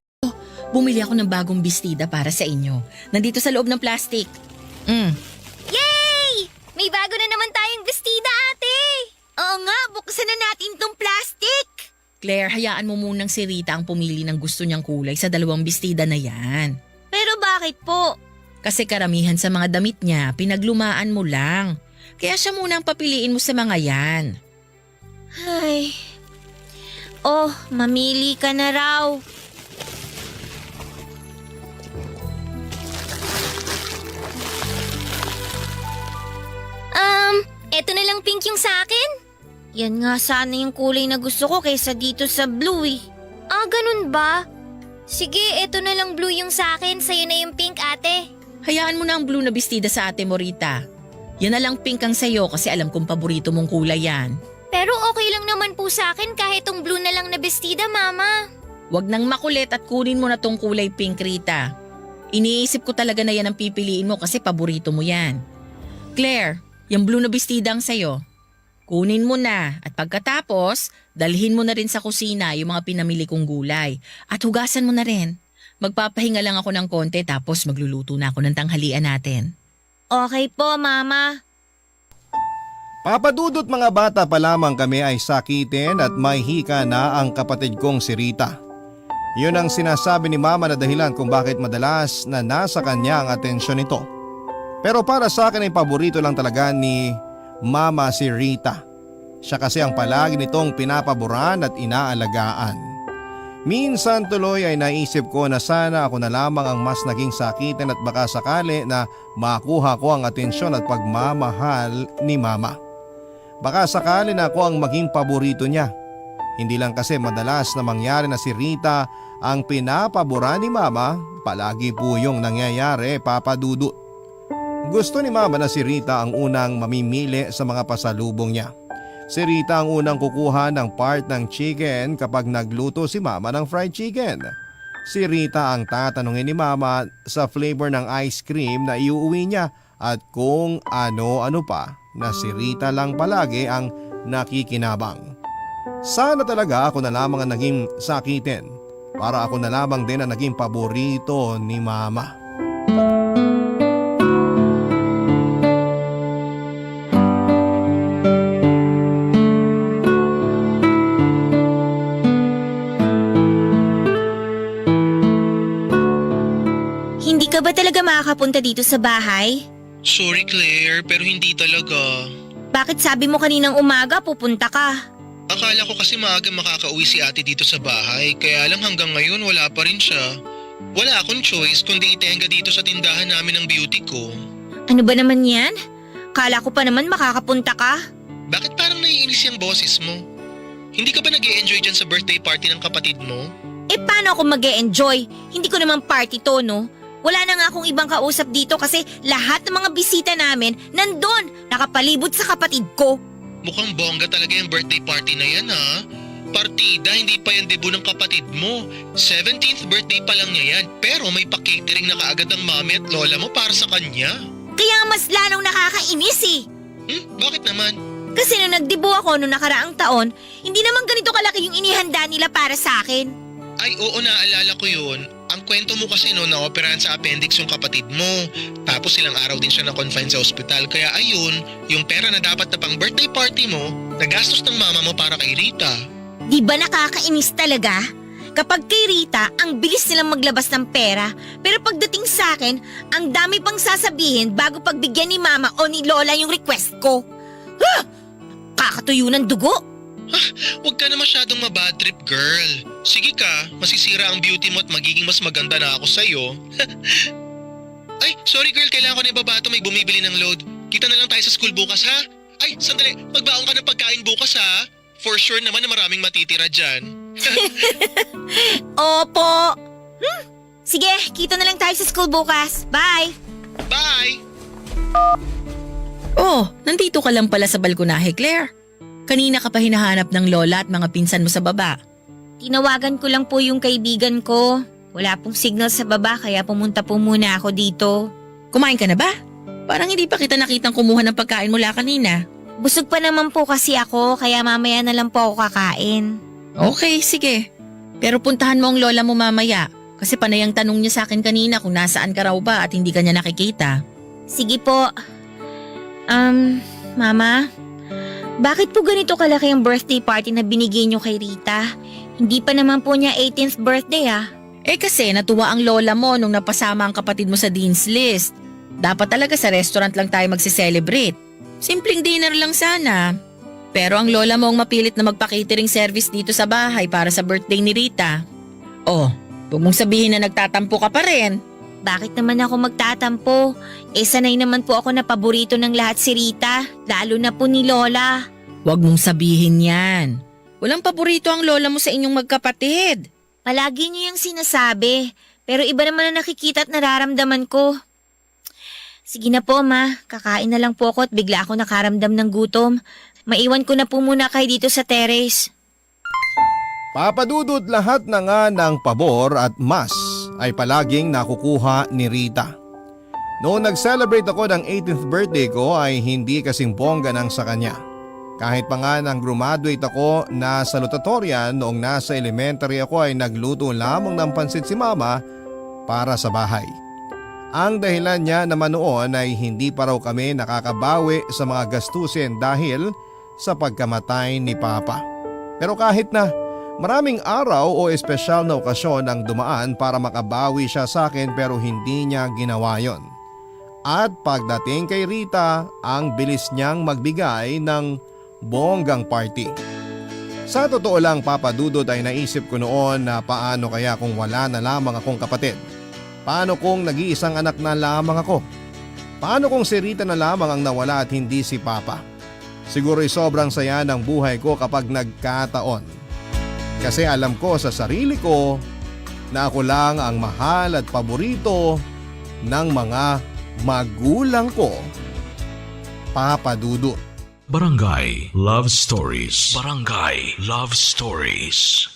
bumili ako ng bagong bestida para sa inyo. Nandito sa loob ng plastic. Yay! May bago na naman tayong bestida, ate! Oo nga, buksan na natin tong plastic! Claire, hayaan mo munang si Rita ang pumili ng gusto niyang kulay sa dalawang bestida na yan. Pero bakit po? Kasi karamihan sa mga damit niya, pinaglumaan mo lang. Kaya siya muna ang papiliin mo sa mga yan. Ay. Oh, mamili ka na raw. eto na lang pink yung sa akin. Yan nga sana yung kulay na gusto ko kaysa dito sa blue eh. Ah, ganun ba? Sige, eto na lang blue yung sa akin. Sa'yo na yung pink, ate. Hayaan mo na ang blue na bestida sa ate mo, Rita. Yan na lang pink ang sayo kasi alam kong paborito mong kulay yan. Pero okay lang naman po sa akin kahit tong blue na lang na bestida, Mama. Huwag nang makulit at kunin mo na tong kulay pink, Rita. Iniisip ko talaga na yan ang pipiliin mo kasi paborito mo yan. Claire, yung blue na bestida ang sayo. Kunin mo na at pagkatapos, dalhin mo na rin sa kusina yung mga pinamili kong gulay. At hugasan mo na rin. Magpapahinga lang ako ng konti tapos magluluto na ako ng tanghalian natin. Okay po, Mama. Papadudot mga bata pa lamang kami ay sakitin at may hika na ang kapatid kong si Rita. Yun ang sinasabi ni Mama na dahilan kung bakit madalas na nasa kanya ang atensyon nito. Pero para sa akin ay paborito lang talaga ni Mama si Rita. Siya kasi ang palagi nitong pinapaboran at inaalagaan. Minsan tuloy ay naisip ko na sana ako na lamang ang mas naging sakitin at baka sakali na makuha ko ang atensyon at pagmamahal ni Mama. Baka sakali na ako ang maging paborito niya. Hindi lang kasi madalas na mangyari na si Rita ang pinapaboran ni Mama, palagi po yung nangyayari, Papa Dudut. Gusto ni Mama na si Rita ang unang mamimili sa mga pasalubong niya. Si Rita ang unang kukuha ng part ng chicken kapag nagluto si Mama ng fried chicken. Si Rita ang tatanungin ni Mama sa flavor ng ice cream na iuwi niya at kung ano-ano pa na si Rita lang palagi ang nakikinabang. Sana talaga ako na lamang ang naging sakitin para ako na lamang din ang naging paborito ni Mama. Hindi ka ba talaga makakapunta dito sa bahay? Sorry Claire, pero hindi talaga. Bakit sabi mo kaninang umaga pupunta ka? Akala ko kasi maaga makakauwi si ate dito sa bahay, kaya lang hanggang ngayon wala pa rin siya. Wala akong choice kundi itenga dito sa tindahan namin ng beauty ko. Ano ba naman yan? Kala ko pa naman makakapunta ka. Bakit parang naiinis yung boses mo? Hindi ka ba nag-e-enjoy dyan sa birthday party ng kapatid mo? Eh paano ako mag-e-enjoy? Hindi ko naman party to, no? Wala na nga akong ibang kausap dito kasi lahat ng mga bisita namin nandun, nakapalibot sa kapatid ko. Mukhang bongga talaga yung birthday party na yan ha. Partida, hindi pa yan debut ng kapatid mo. 17th birthday pa lang niya yan, pero may pa-catering na kaagad ang mami at lola mo para sa kanya. Kaya mas lalong nakakainis eh. Bakit naman? Kasi nung nagdibo ako noong nakaraang taon, hindi naman ganito kalaki yung inihanda nila para sa akin. Ay oo, naalala ko yun. Ang kwento mo kasi no, na-operahan sa appendix yung kapatid mo. Tapos ilang araw din siya na-confine sa ospital. Kaya ayun, yung pera na dapat na pang birthday party mo, nagastos ng mama mo para kay Rita. Di ba nakakainis talaga? Kapag kay Rita, ang bilis nilang maglabas ng pera. Pero pagdating sa akin, ang dami pang sasabihin bago pagbigyan ni mama o ni lola yung request ko. Huh! Kakatuyo ng dugo. Huwag ka na masyadong mabad trip, girl. Sige ka, masisira ang beauty mo at magiging mas maganda na ako sa'yo. Ay, sorry girl, kailangan ko na ibabato, may bumibili ng load. Kita na lang tayo sa school bukas ha? Ay, sandali, magbaon ka ng pagkain bukas ha? For sure naman na maraming matitira dyan. Opo. Sige, kita na lang tayo sa school bukas. Bye! Bye! Oh, nandito ka lang pala sa balkonahe, Claire. Kanina ka pa hinahanap ng lola at mga pinsan mo sa baba. Tinawagan ko lang po yung kaibigan ko. Wala pong signal sa baba kaya pumunta po muna ako dito. Kumain ka na ba? Parang hindi pa kita nakitang kumuha ng pagkain mula kanina. Busog pa naman po kasi ako kaya mamaya na lang po ako kakain. Okay, sige. Pero puntahan mo ang lola mo mamaya. Kasi panay ang tanong niya sa akin kanina kung nasaan ka raw ba at hindi ka niya nakikita. Sige po. Mama, bakit po ganito kalaki ang birthday party na binigay niyo kay Rita? Hindi pa naman po niya 18th birthday ah. Eh kasi natuwa ang lola mo nung napasama ang kapatid mo sa Dean's List. Dapat talaga sa restaurant lang tayo magse-celebrate. Simpleng dinner lang sana. Pero ang lola mo ang mapilit na magpa-catering service dito sa bahay para sa birthday ni Rita. Oh, huwag mong sabihin na nagtatampo ka pa rin. Bakit naman ako magtatampo? Sanay naman po ako na paborito ng lahat si Rita, lalo na po ni Lola. Huwag mong sabihin yan. Walang paborito ang lola mo sa inyong magkapatid. Palagi niyo yung sinasabi, pero iba naman ang nakikita at nararamdaman ko. Sige na po, Ma. Kakain na lang po ako at bigla ako nakaramdam ng gutom. Maiwan ko na po muna kayo dito sa terrace. Papadudot lahat na nga ng pabor at mas ay palaging nakukuha ni Rita. Noong nag-celebrate ako ng 18th birthday ko ay hindi kasing bongga ng sa kanya. Kahit pa nga nang graduate ako na salutatorian noong nasa elementary ako ay nagluto lamang ng pansit si Mama para sa bahay. Ang dahilan niya naman noon ay hindi pa raw kami nakakabawi sa mga gastusin dahil sa pagkamatay ni Papa. Pero kahit na maraming araw o espesyal na okasyon ang dumaan para makabawi siya sa akin pero hindi niya ginawa yon. At pagdating kay Rita, ang bilis niyang magbigay ng bonggang party. Sa totoo lang, Papa Dudut, ay naisip ko noon na paano kaya kung wala na lamang akong kapatid. Paano kung nag-iisang anak na lamang ako? Paano kung si Rita na lamang ang nawala at hindi si Papa? Siguro'y sobrang saya ng buhay ko kapag nagkataon. Kasi alam ko sa sarili ko na ako lang ang mahal at paborito ng mga magulang ko. Papa Dudut. Barangay Love Stories. Barangay Love Stories.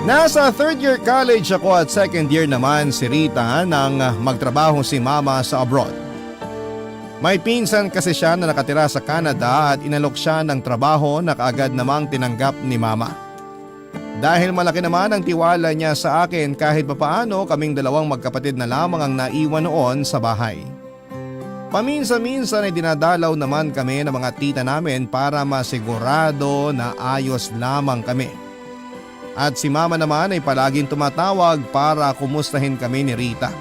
Nasa third year college ako at second year naman si Rita nang magtrabaho si Mama sa abroad. May pinsan kasi siya na nakatira sa Canada at inalok siya ng trabaho na kaagad namang tinanggap ni Mama. Dahil malaki naman ang tiwala niya sa akin kahit papaano kaming dalawang magkapatid na lamang ang naiwan noon sa bahay. Paminsan-minsan ay dinadalaw naman kami ng mga tita namin para masigurado na ayos lamang kami. At si Mama naman ay palaging tumatawag para kumustahin kami ni Rita.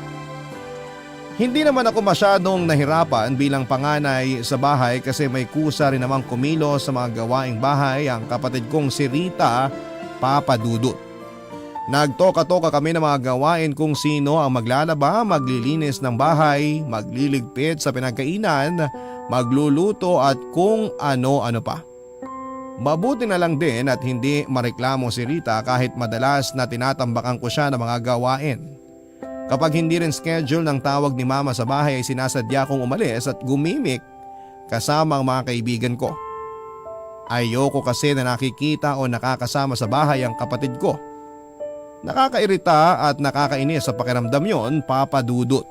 Hindi naman ako masyadong nahirapan bilang panganay sa bahay kasi may kusa rin namang kumilo sa mga gawaing bahay ang kapatid kong si Rita, Papa Dudut. Nagtoka-toka kami ng mga gawain kung sino ang maglalaba, maglilinis ng bahay, magliligpit sa pinagkainan, magluluto at kung ano-ano pa. Mabuti na lang din at hindi mareklamo si Rita kahit madalas na tinatambakan ko siya ng mga gawain. Kapag hindi rin schedule ng tawag ni Mama sa bahay ay sinasadya kong umalis at gumimik kasama ang mga kaibigan ko. Ayoko kasi na nakikita o nakakasama sa bahay ang kapatid ko. Nakakairita at nakakainis sa pakiramdam yon, Papa Dudut.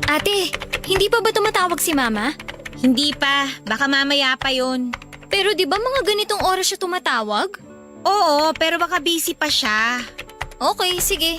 Ate, hindi pa ba tumatawag si Mama? Hindi pa, baka mamaya pa yun. Pero di ba mga ganitong oras siya tumatawag? Oo, pero baka busy pa siya. Okay, sige.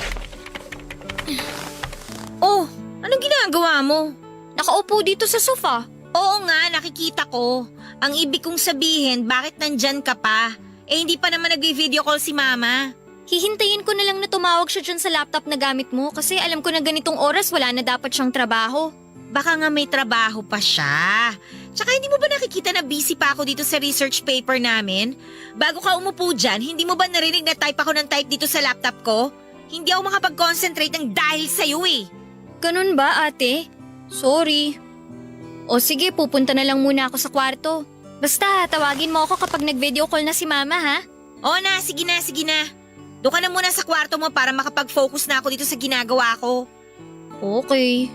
Oh, anong ginagawa mo? Nakaupo dito sa sofa. Oo nga, nakikita ko. Ang ibig kong sabihin, bakit nandyan ka pa? Hindi pa naman nag-video call si Mama. Hihintayin ko na lang na tumawag siya dyan sa laptop na gamit mo kasi alam ko na ganitong oras wala na dapat siyang trabaho. Baka nga may trabaho pa siya. Tsaka hindi mo ba nakikita na busy pa ako dito sa research paper namin? Bago ka umupo dyan, hindi mo ba narinig na type ako ng type dito sa laptop ko? Hindi ako makapag-concentrate ng dahil sa'yo eh. Ganun ba, ate? Sorry. O sige, pupunta na lang muna ako sa kwarto. Basta, tawagin mo ako kapag nag-video call na si Mama, ha? Oo na, sige na, sige na. Doon ka na muna sa kwarto mo para makapag-focus na ako dito sa ginagawa ko. Okay.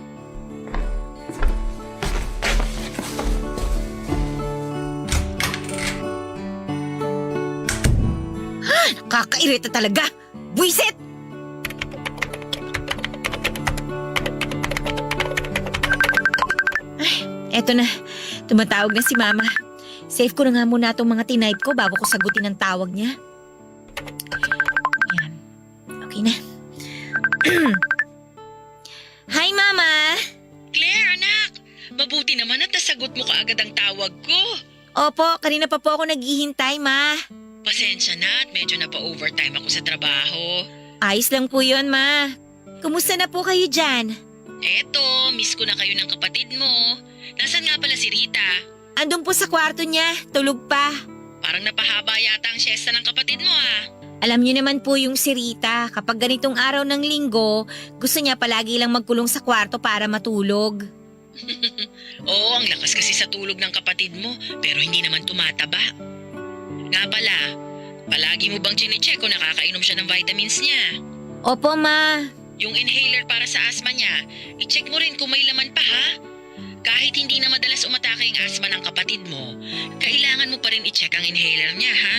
Nakakairita talaga! Buisit! Ay, eto na. Tumatawag na si Mama. Save ko na nga muna itong mga tinype ko bago ko sagutin ang tawag niya. Ayan. Okay na. Hi, Mama! Claire, anak! Mabuti naman at nasagot mo kaagad ang tawag ko. Opo, kanina pa po ako naghihintay, Ma. Pasensya na at medyo na pa-overtime ako sa trabaho. Ayos lang po yun, Ma. Kumusta na po kayo dyan? Eto, miss ko na kayo ng kapatid mo. Nasaan nga pala si Rita? Andun po sa kwarto niya, tulog pa. Parang napahaba yata ang siesta ng kapatid mo ah. Alam niyo naman po yung si Rita, kapag ganitong araw ng linggo, gusto niya palagi lang magkulong sa kwarto para matulog. Oo, ang lakas kasi sa tulog ng kapatid mo, pero hindi naman tumataba. Nga pala, palagi mo bang chinecheck kung nakakainom siya ng vitamins niya? Opo, Ma. Yung inhaler para sa asthma niya, i-check mo rin kung may laman pa ha. Kahit hindi na madalas umatake ang asthma ng kapatid mo, kailangan mo pa rin i-check ang inhaler niya ha.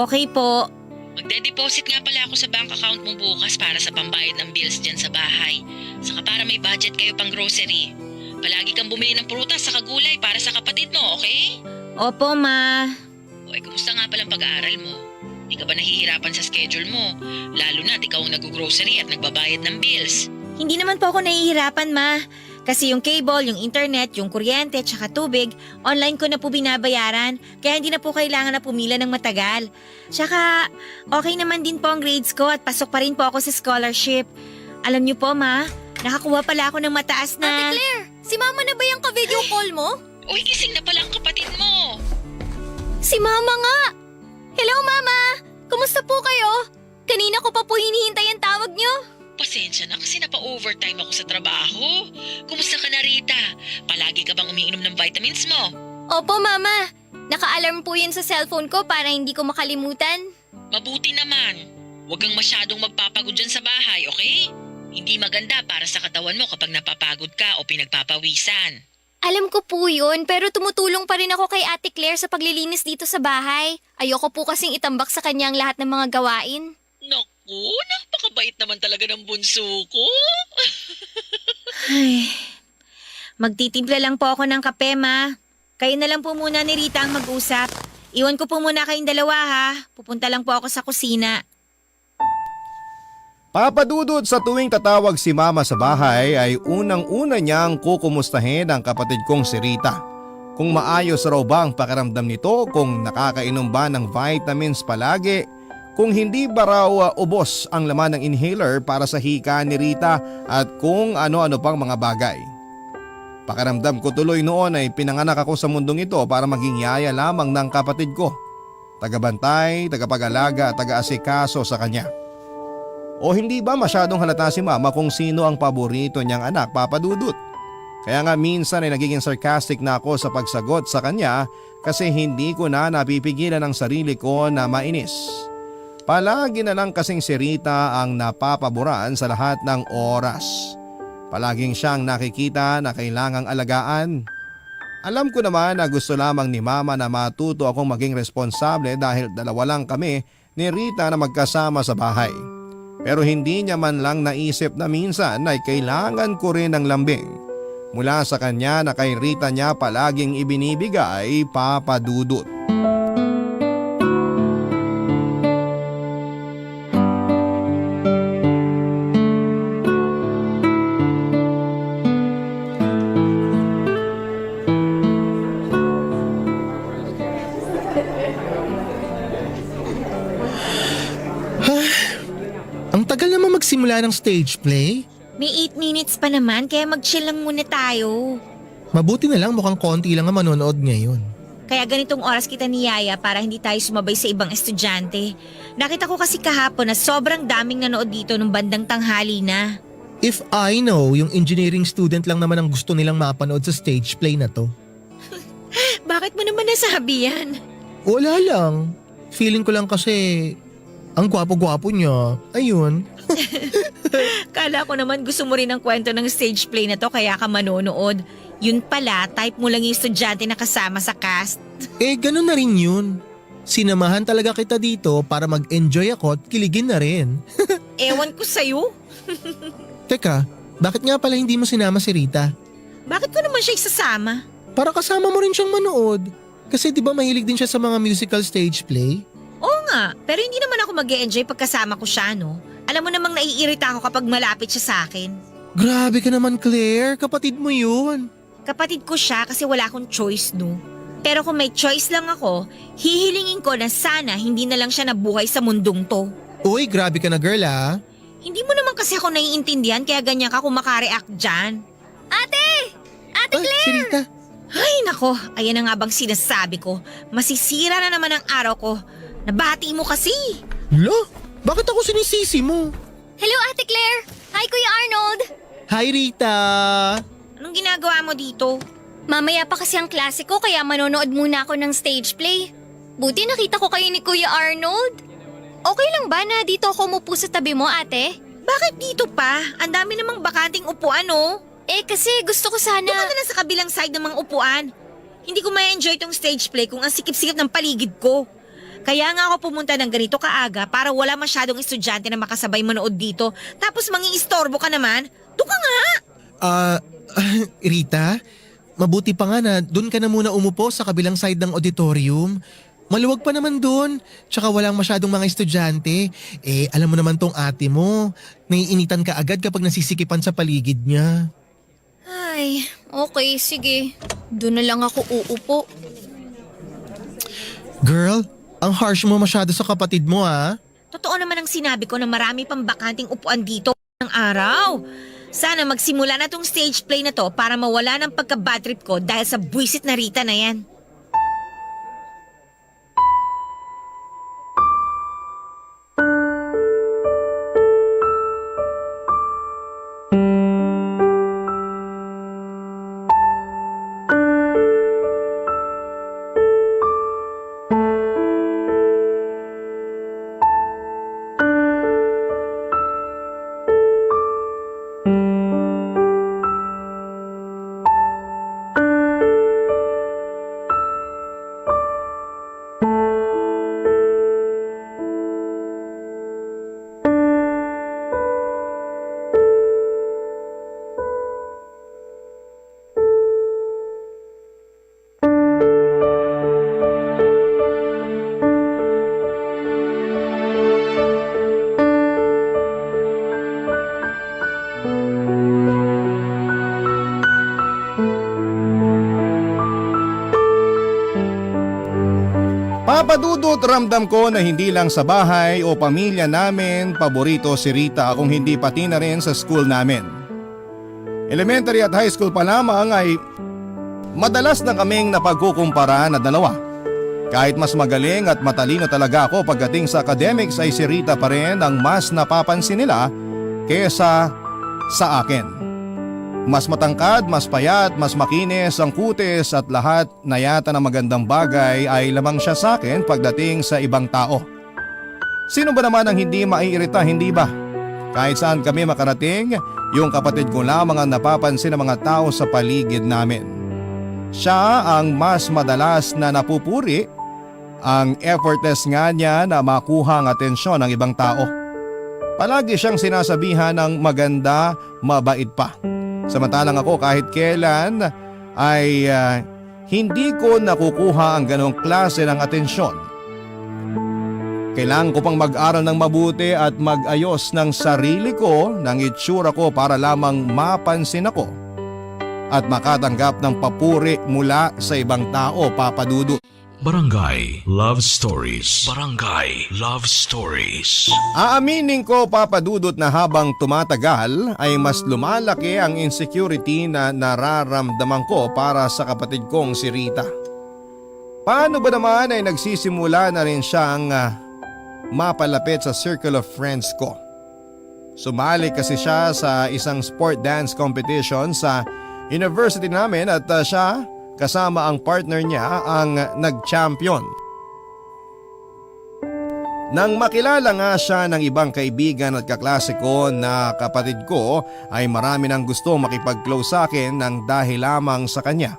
Okay po. Magde-deposit nga pala ako sa bank account mo bukas para sa pambayad ng bills dyan sa bahay. Saka para may budget kayo pang grocery. Palagi kang bumili ng prutas sa gulay para sa kapatid mo, okay? Opo, Ma. O kumusta nga palang pag-aaral mo? Di ka ba nahihirapan sa schedule mo? Lalo na ikaw ang nag-grocery at nagbabayad ng bills. Hindi naman po ako nahihirapan, Ma. Kasi yung cable, yung internet, yung kuryente, tsaka tubig, online ko na po binabayaran. Kaya hindi na po kailangan na pumila ng matagal. Tsaka, okay naman din po ang grades ko at pasok pa rin po ako sa scholarship. Alam niyo po, Ma, nakakuha pala ako ng mataas na... Ate Claire, si Mama na ba yung ka-video call mo? Uy, gising na pala ang kapatid mo. Si Mama nga! Hello, Mama! Kumusta po kayo? Kanina ko pa po hinihintay ang tawag niyo. Pasensya na kasi napa-overtime ako sa trabaho. Kumusta ka na, Rita? Palagi ka bang umiinom ng vitamins mo? Opo, Mama. Naka-alarm po yun sa cellphone ko para hindi ko makalimutan. Mabuti naman. Huwag kang masyadong magpapagod dyan sa bahay, okay? Hindi maganda para sa katawan mo kapag napapagod ka o pinagpapawisan. Alam ko po yun, pero tumutulong pa rin ako kay Ate Claire sa paglilinis dito sa bahay. Ayoko po kasing itambak sa kanya ang lahat ng mga gawain. Naku, napakabait naman talaga ng bunso ko. Ay, magtitimpla lang po ako ng kape, Ma. Kayo na lang po muna ni Rita ang mag-usap. Iwan ko po muna kayong dalawa, ha. Pupunta lang po ako sa kusina. Papadudod sa tuwing tatawag si Mama sa bahay ay unang-una niyang kukumustahin ang kapatid kong si Rita. Kung maayos raw ba ang pakiramdam nito, kung nakakainom ba ng vitamins palagi, kung hindi ba raw ubos ang laman ng inhaler para sa hika ni Rita at kung ano-ano pang mga bagay. Pakiramdam ko tuloy noon ay pinanganak ako sa mundong ito para maging yaya lamang ng kapatid ko. Tagabantay, tagapag-alaga at taga-asikaso sa kanya. O hindi ba masyadong halata si Mama kung sino ang paborito niyang anak, Papa Dudut? Kaya nga minsan ay nagiging sarcastic na ako sa pagsagot sa kanya kasi hindi ko na napipigilan ang sarili ko na mainis. Palagi na lang kasing si Rita ang napapaboran sa lahat ng oras. Palaging siyang nakikita na kailangang alagaan. Alam ko naman na gusto lamang ni Mama na matuto akong maging responsable dahil dalawa lang kami ni Rita na magkasama sa bahay. Pero hindi niya man lang naisip na minsan ay kailangan ko rin ng lambing. Mula sa kanya na kay Rita niya palaging ibinibigay, Papa Dudut. Ang tagal naman magsimula ng stage play. May 8 minutes pa naman kaya mag-chill lang muna tayo. Mabuti na lang mukhang konti lang ang manonood ngayon. Kaya ganitong oras kita niyaya para hindi tayo sumabay sa ibang estudyante. Nakita ko kasi kahapon na sobrang daming nanood dito nung bandang tanghali na. If I know, yung engineering student lang naman ang gusto nilang mapanood sa stage play na to. Bakit mo naman nasabi yan? Wala lang. Feeling ko lang kasi ang gwapo-gwapo niya. Ayun. Kala ko naman gusto mo rin ang kwento ng stage play na to kaya ka manonood. Yun pala, type mo lang yung estudyante na kasama sa cast. Ganun na rin yun. Sinamahan talaga kita dito para mag-enjoy ako at kiligin na rin. Ewan ko sa'yo. Teka, bakit nga pala hindi mo sinama si Rita? Bakit ko naman siya isasama? Para kasama mo rin siyang manood. Kasi di ba mahilig din siya sa mga musical stage play? Oo nga, pero hindi naman ako mag-e-enjoy pagkasama ko siya, no? Alam mo namang naiirita ako kapag malapit siya sa akin. Grabe ka naman, Claire. Kapatid mo yun. Kapatid ko siya kasi wala akong choice, no? Pero kung may choice lang ako, hihilingin ko na sana hindi na lang siya nabuhay sa mundong to. Uy, grabe ka na girl ah. Hindi mo naman kasi ako naiintindihan kaya ganyan ka kung makareact dyan. Ate! Ate Ay, Claire! si Rita. Ay nako, ayan na nga bang sinasabi ko. Masisira na naman ang araw ko. Nabati mo kasi. Lo, bakit ako sinisisi mo? Hello, Ate Claire! Hi, Kuya Arnold! Hi Rita! Anong ginagawa mo dito? Mamaya pa kasi ang klase ko kaya manonood muna ako ng stage play. Buti nakita ko kayo ni Kuya Arnold. Okay lang ba na dito ako umupo sa tabi mo, ate? Bakit dito pa? Ang dami namang bakanting upuan, oh. Kasi gusto ko sana... Doon ka na lang sa kabilang side ng mga upuan. Hindi ko ma-enjoy tong stage play kung ang sikip-sikip ng paligid ko. Kaya nga ako pumunta ng ganito kaaga para wala masyadong estudyante na makasabay manood dito. Tapos mangingistorbo ka naman. Doon ka nga! Rita, mabuti pa nga na doon ka na muna umupo sa kabilang side ng auditorium. Maluwag pa naman doon, tsaka walang masyadong mga estudyante. Alam mo naman tong ate mo, naiinitan ka agad kapag nasisikipan sa paligid niya. Ay, okay, sige. Doon na lang ako uupo. Girl, ang harsh mo masyado sa kapatid mo ah. Totoo naman ang sinabi ko na marami pang bakanting upuan dito ng araw. Sana magsimula na tong stage play na to para mawala ng pagka-bad trip ko dahil sa buwisit na Rita na yan. Papadudot, ramdam ko na hindi lang sa bahay o pamilya namin paborito si Rita kung hindi pati na rin sa school namin. Elementary at high school pa lamang ay madalas na kaming napagkukumpara na dalawa. Kahit mas magaling at matalino talaga ako pagdating sa academics ay si Rita pa rin ang mas napapansin nila kesa sa akin. Mas matangkad, mas payat, mas makinis ang kutis at lahat na yata ng magandang bagay ay lamang siya sa akin pagdating sa ibang tao. Sino ba naman ang hindi maiirita, hindi ba? Kahit saan kami makarating, yung kapatid ko lamang ang napapansin ng mga tao sa paligid namin. Siya ang mas madalas na napupuri, ang effortless nga niya na makuha ang atensyon ng ibang tao. Palagi siyang sinasabihan ng maganda, mabait pa. Samantalang ako kahit kailan ay hindi ko nakukuha ang ganong klase ng atensyon. Kailangan ko pang mag-aral ng mabuti at mag-ayos ng sarili ko, ng itsura ko para lamang mapansin ako at makatanggap ng papuri mula sa ibang tao, Papa Dudut. Barangay Love Stories. Barangay Love Stories. Aaminin ko, Papa Dudut, na habang tumatagal ay mas lumalaki ang insecurity na nararamdaman ko para sa kapatid kong si Rita. Paano ba naman ay nagsisimula na rin siyang mapalapit sa circle of friends ko. Sumali kasi siya sa isang sport dance competition sa university namin at siya kasama ang partner niya ang nag-champion. Nang makilala nga siya ng ibang kaibigan at kaklase ko na kapatid ko ay marami nang gusto makipag-close sa akin ng dahil lamang sa kanya.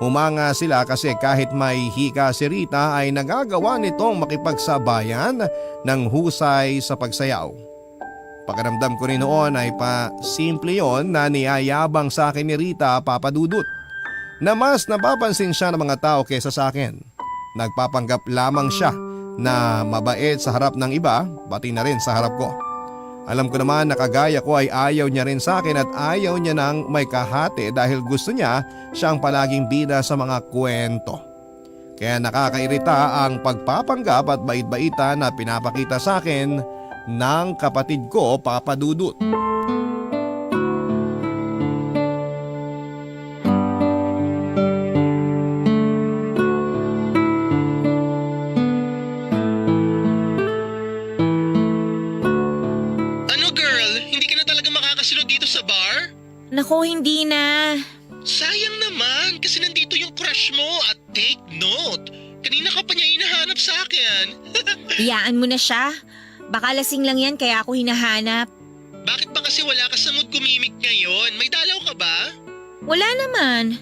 Humanga sila kasi kahit may hika si Rita ay nagagawa nitong makipagsabayan ng husay sa pagsayaw. Pakiramdam ko rin noon ay simple yon na niyayabang sa akin ni Rita, Papa Dudut, na mas napapansin siya ng mga tao kesa sa akin. Nagpapanggap lamang siya na mabait sa harap ng iba, pati na rin sa harap ko. Alam ko naman na kagaya ko ay ayaw niya rin sa akin at ayaw niya nang may kahati dahil gusto niya siyang palaging bida sa mga kwento. Kaya nakakairita ang pagpapanggap at bait-baita na pinapakita sa akin ng kapatid ko, Papa Dudut. Ano girl, hindi ka na talaga makakasunod dito sa bar? Nako, hindi na. Sayang naman kasi nandito yung crush mo at take note. Kanina ka pa niya hinahanap sa akin. Iyaan mo na siya. Baka lasing lang yan kaya ako hinahanap. Bakit ba kasi wala ka sa mood kumimik ngayon? May dalaw ka ba? Wala naman.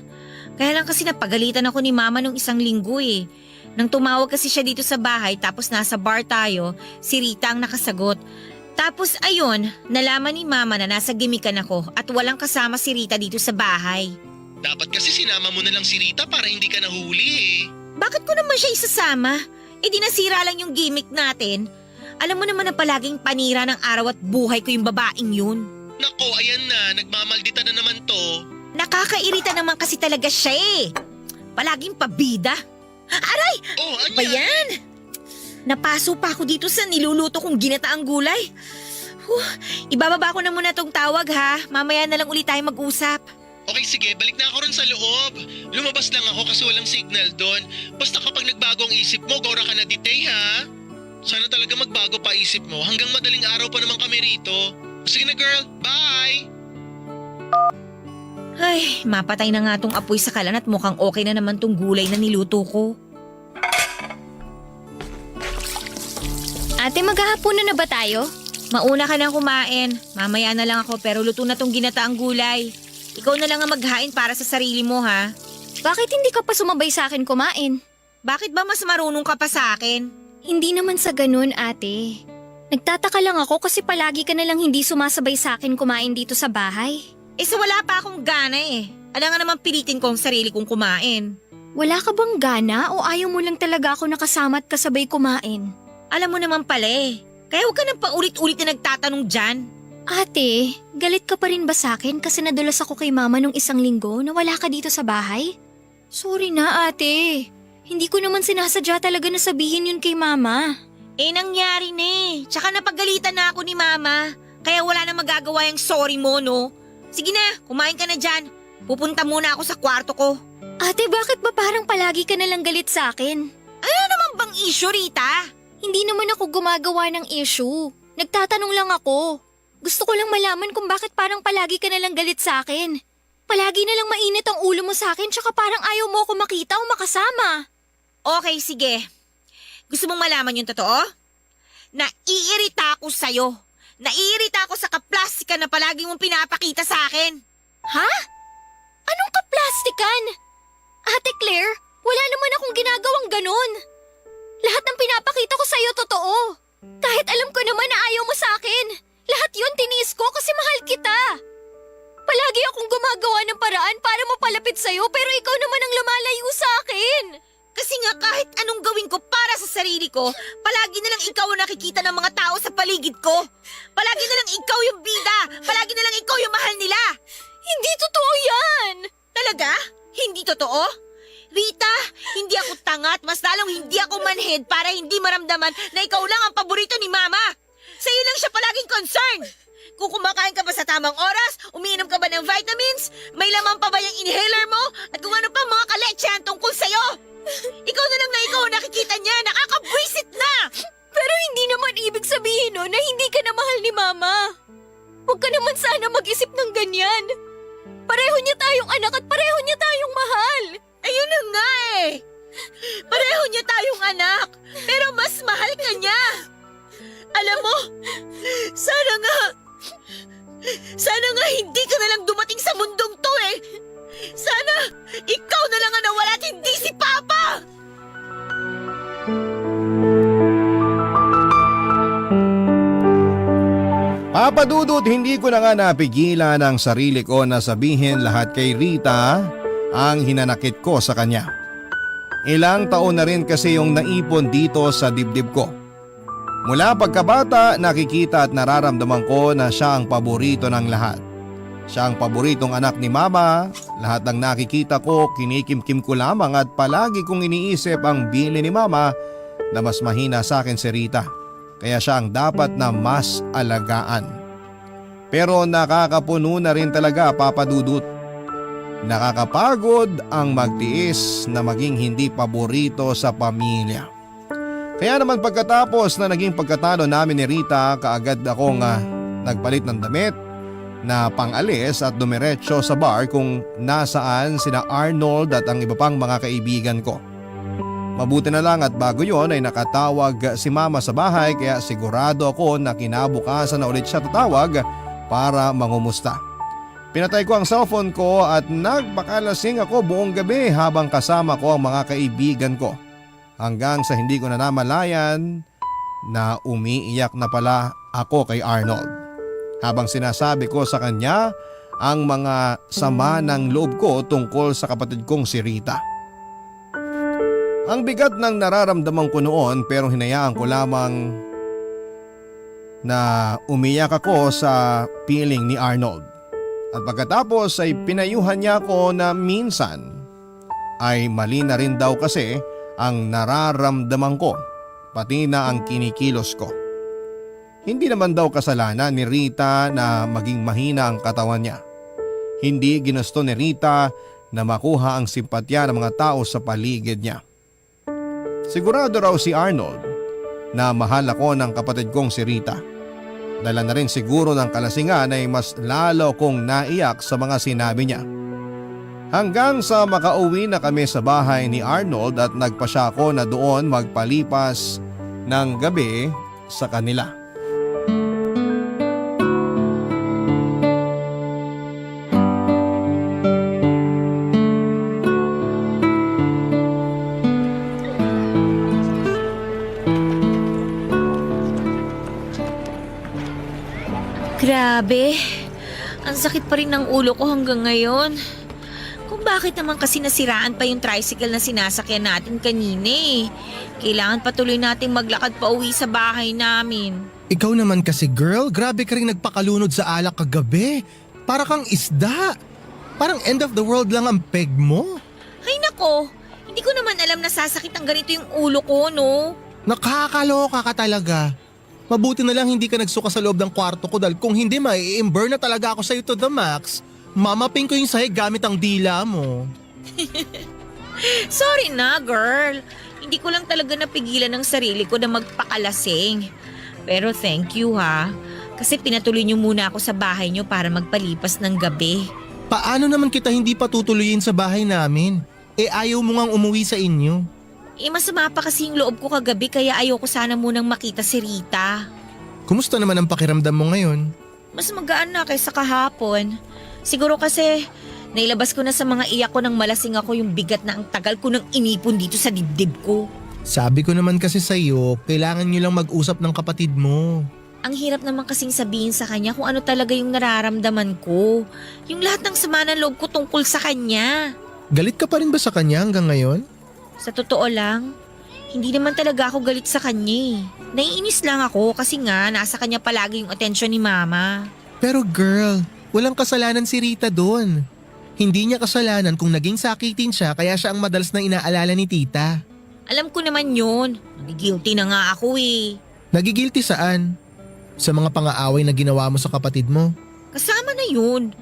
Kaya lang kasi napagalitan ako ni Mama nung isang linggo eh. Nang tumawag kasi siya dito sa bahay tapos nasa bar tayo, si Rita ang nakasagot. Tapos ayun, nalaman ni Mama na nasa gimikan ako at walang kasama si Rita dito sa bahay. Dapat kasi sinama mo na lang si Rita para hindi ka nahuli eh. Bakit ko naman siya isasama? E di nasira lang yung gimmick natin. Alam mo naman na palaging panira ng araw at buhay ko yung babaeng yun. Nako, ayan na, nagmamaldita na naman to. Nakakairita naman kasi talaga siya eh. Palaging pabida. Aray! Oh, ano Ba yan? Napaso pa ako dito sa niluluto kong ginataang gulay. Ibababa ko na muna tong tawag ha. Mamaya na lang ulit tayo mag-usap. Okay, sige, balik na ako ron sa loob. Lumabas lang ako kasi walang signal doon. Basta kapag nagbago ang isip mo, gora ka na ditay ha. Sana talaga magbago pa isip mo. Hanggang madaling araw pa naman kami rito. Sige na girl, bye! Ay, mapatay na nga tong apoy sa kalan at mukhang okay na naman tong gulay na niluto ko. Ate, maghahaponan na ba tayo? Mauna ka nang kumain. Mamaya na lang ako pero luto na tong ginataang gulay. Ikaw na lang ang maghain para sa sarili mo ha. Bakit hindi ka pa sumabay sa akin kumain? Bakit ba mas marunong ka pa sa akin? Hindi naman sa ganun, ate. Nagtataka lang ako kasi palagi ka na lang hindi sumasabay sa akin kumain dito sa bahay. So wala pa akong gana eh. Alam nga naman pilitin ko ang sarili kong kumain. Wala ka bang gana o ayaw mo lang talaga ako nakasama at kasabay kumain? Alam mo naman pala eh. Kaya huwag ka nang paulit-ulit na nagtatanong dyan. Ate, galit ka pa rin ba sa akin kasi nadulas ako kay Mama nung isang linggo na wala ka dito sa bahay? Sorry na, ate. Hindi ko naman sinasadya talaga na sabihin yun kay Mama. Nangyari na eh. Tsaka napagalitan na ako ni Mama. Kaya wala na magagawa yung sorry mo, no? Sige na, kumain ka na dyan. Pupunta muna ako sa kwarto ko. Ate, bakit ba parang palagi ka na lang galit sa akin? Ano naman bang issue, Rita? Hindi naman ako gumagawa ng issue. Nagtatanong lang ako. Gusto ko lang malaman kung bakit parang palagi ka na lang galit sa akin. Palagi na lang mainit ang ulo mo sa akin tsaka parang ayaw mo ako makita o makasama. Okay, sige. Gusto mong malaman yung totoo? Naiirita ako sa'yo. Naiirita ako sa kaplastikan na palagi mong pinapakita sa akin. Ha? Anong kaplastikan? Ate Claire, wala naman akong ginagawang ganun. Lahat ng pinapakita ko sa'yo totoo. Kahit alam ko naman na ayaw mo sa akin. Lahat yun tiniis ko kasi mahal kita. Palagi akong gumagawa ng paraan para mapalapit sa'yo pero ikaw naman ang lumalayo sa akin. Kasi nga kahit anong gawin ko para sa sarili ko, palagi na lang ikaw ang nakikita ng mga tao sa paligid ko. Palagi na lang ikaw yung bida. Palagi na lang ikaw yung mahal nila. Hindi totoo yan. Talaga? Hindi totoo? Rita, hindi ako tanga at mas lalong hindi ako manhid para hindi maramdaman na ikaw lang ang paborito ni Mama. Sa'yo lang siya palaging concern. Kung kumakain ka ba sa tamang oras, umiinom ka ba ng vitamins, may laman pa ba yung inhaler mo, at kung ano pa mga kaletsehan tungkol sa'yo. Ikaw na lang na ikaw ang nakikita niya, nakakabwisit na! Pero hindi naman ibig sabihin no na hindi ka na mahal ni Mama. Huwag ka naman sana mag-isip ng ganyan. Pareho niya tayong anak at pareho niya tayong mahal. Ayun na nga eh. Pareho niya tayong anak, pero mas mahal ka niya. Alam mo, sana nga hindi ka na lang dumating sa mundong to eh. Sana ikaw na lang ang nawala at hindi si Papa. Papa Dudut, hindi ko na nga napigilan ang sarili ko na sabihin lahat kay Rita ang hinanakit ko sa kanya. Ilang taon na rin kasi yung naipon dito sa dibdib ko. Mula pagkabata, nakikita at nararamdaman ko na siya ang paborito ng lahat. Siya ang paboritong anak ni Mama. Lahat ng nakikita ko, kinikimkim ko lamang at palagi kong iniisip ang bili ni Mama na mas mahina sa akin si Rita. Kaya siya ang dapat na mas alagaan. Pero nakakapuno na rin talaga, Papa Dudut. Nakakapagod ang magtiis na maging hindi paborito sa pamilya. Kaya naman pagkatapos na naging pagkatalo namin ni Rita, kaagad akong nagpalit ng damit na pang-alis at dumiretso sa bar kung nasaan sina Arnold at ang iba pang mga kaibigan ko. Mabuti na lang at bago yon ay nakatawag si Mama sa bahay, kaya sigurado ako na kinabukasan na ulit siya tatawag para mangumusta. Pinatay ko ang cellphone ko at nagpakalasing ako buong gabi habang kasama ko ang mga kaibigan ko. Hanggang sa hindi ko na namalayan na umiiyak na pala ako kay Arnold. Habang sinasabi ko sa kanya ang mga sama ng loob ko tungkol sa kapatid kong si Rita. Ang bigat ng nararamdaman ko noon, pero hinayaan ko lamang na umiyak ako sa piling ni Arnold. At pagkatapos ay pinayuhan niya ako na minsan ay mali na rin daw kasi ang nararamdaman ko, pati na ang kinikilos ko. Hindi naman daw kasalanan ni Rita na maging mahina ang katawan niya. Hindi ginusto ni Rita na makuha ang simpatya ng mga tao sa paligid niya. Sigurado raw si Arnold na mahal ako ng kapatid kong si Rita. Dala na rin siguro ng kalasingan ay mas lalo kong naiyak sa mga sinabi niya. Hanggang sa makauwi na kami sa bahay ni Arnold at nagpasya ako na doon magpalipas ng gabi sa kanila. Grabe, ang sakit pa rin ng ulo ko hanggang ngayon. Kung bakit naman kasi nasiraan pa yung tricycle na sinasakyan natin kanina eh. Kailangan patuloy nating maglakad pa uwi sa bahay namin. Ikaw naman kasi girl, grabe ka rin nagpakalunod sa alak kagabi. Para kang isda. Parang end of the world lang ang peg mo. Ay nako, hindi ko naman alam na sasakit ang ganito yung ulo ko, no? Nakakaloka ka talaga. Mabuti na lang hindi ka nagsuka sa loob ng kwarto ko dahil kung hindi mai-imburn na talaga ako sa'yo to the max. Mamaping ko yung sahig gamit ang dila mo. Sorry na, girl. Hindi ko lang talaga napigilan ng sarili ko na magpakalasing. Pero thank you ha. Kasi pinatuloy niyo muna ako sa bahay niyo para magpalipas ng gabi. Paano naman kita hindi patutuloyin sa bahay namin? Eh ayaw mo ngang umuwi sa inyo. Eh masama pa kasi yung loob ko kagabi kaya ayoko sana munang makita si Rita. Kumusta naman ang pakiramdam mo ngayon? Mas magaan na kaysa kahapon. Siguro kasi nailabas ko na sa mga iyak ko nang malasing ako yung bigat na ang tagal ko nang inipon dito sa dibdib ko. Sabi ko naman kasi sa'yo, kailangan nyo lang mag-usap ng kapatid mo. Ang hirap naman kasing sabihin sa kanya kung ano talaga yung nararamdaman ko. Yung lahat ng sama ng loob ko tungkol sa kanya. Galit ka pa rin ba sa kanya hanggang ngayon? Sa totoo lang, hindi naman talaga ako galit sa kanya. Naiinis lang ako kasi nga nasa kanya palagi yung atensyon ni Mama. Pero girl, walang kasalanan si Rita doon. Hindi niya kasalanan kung naging sakitin siya kaya siya ang madalas na inaalala ni tita. Alam ko naman yun. Nagigilty na nga ako eh. Nagigilty saan? Sa mga pang-aaway na ginawa mo sa kapatid mo? Kasama na yun.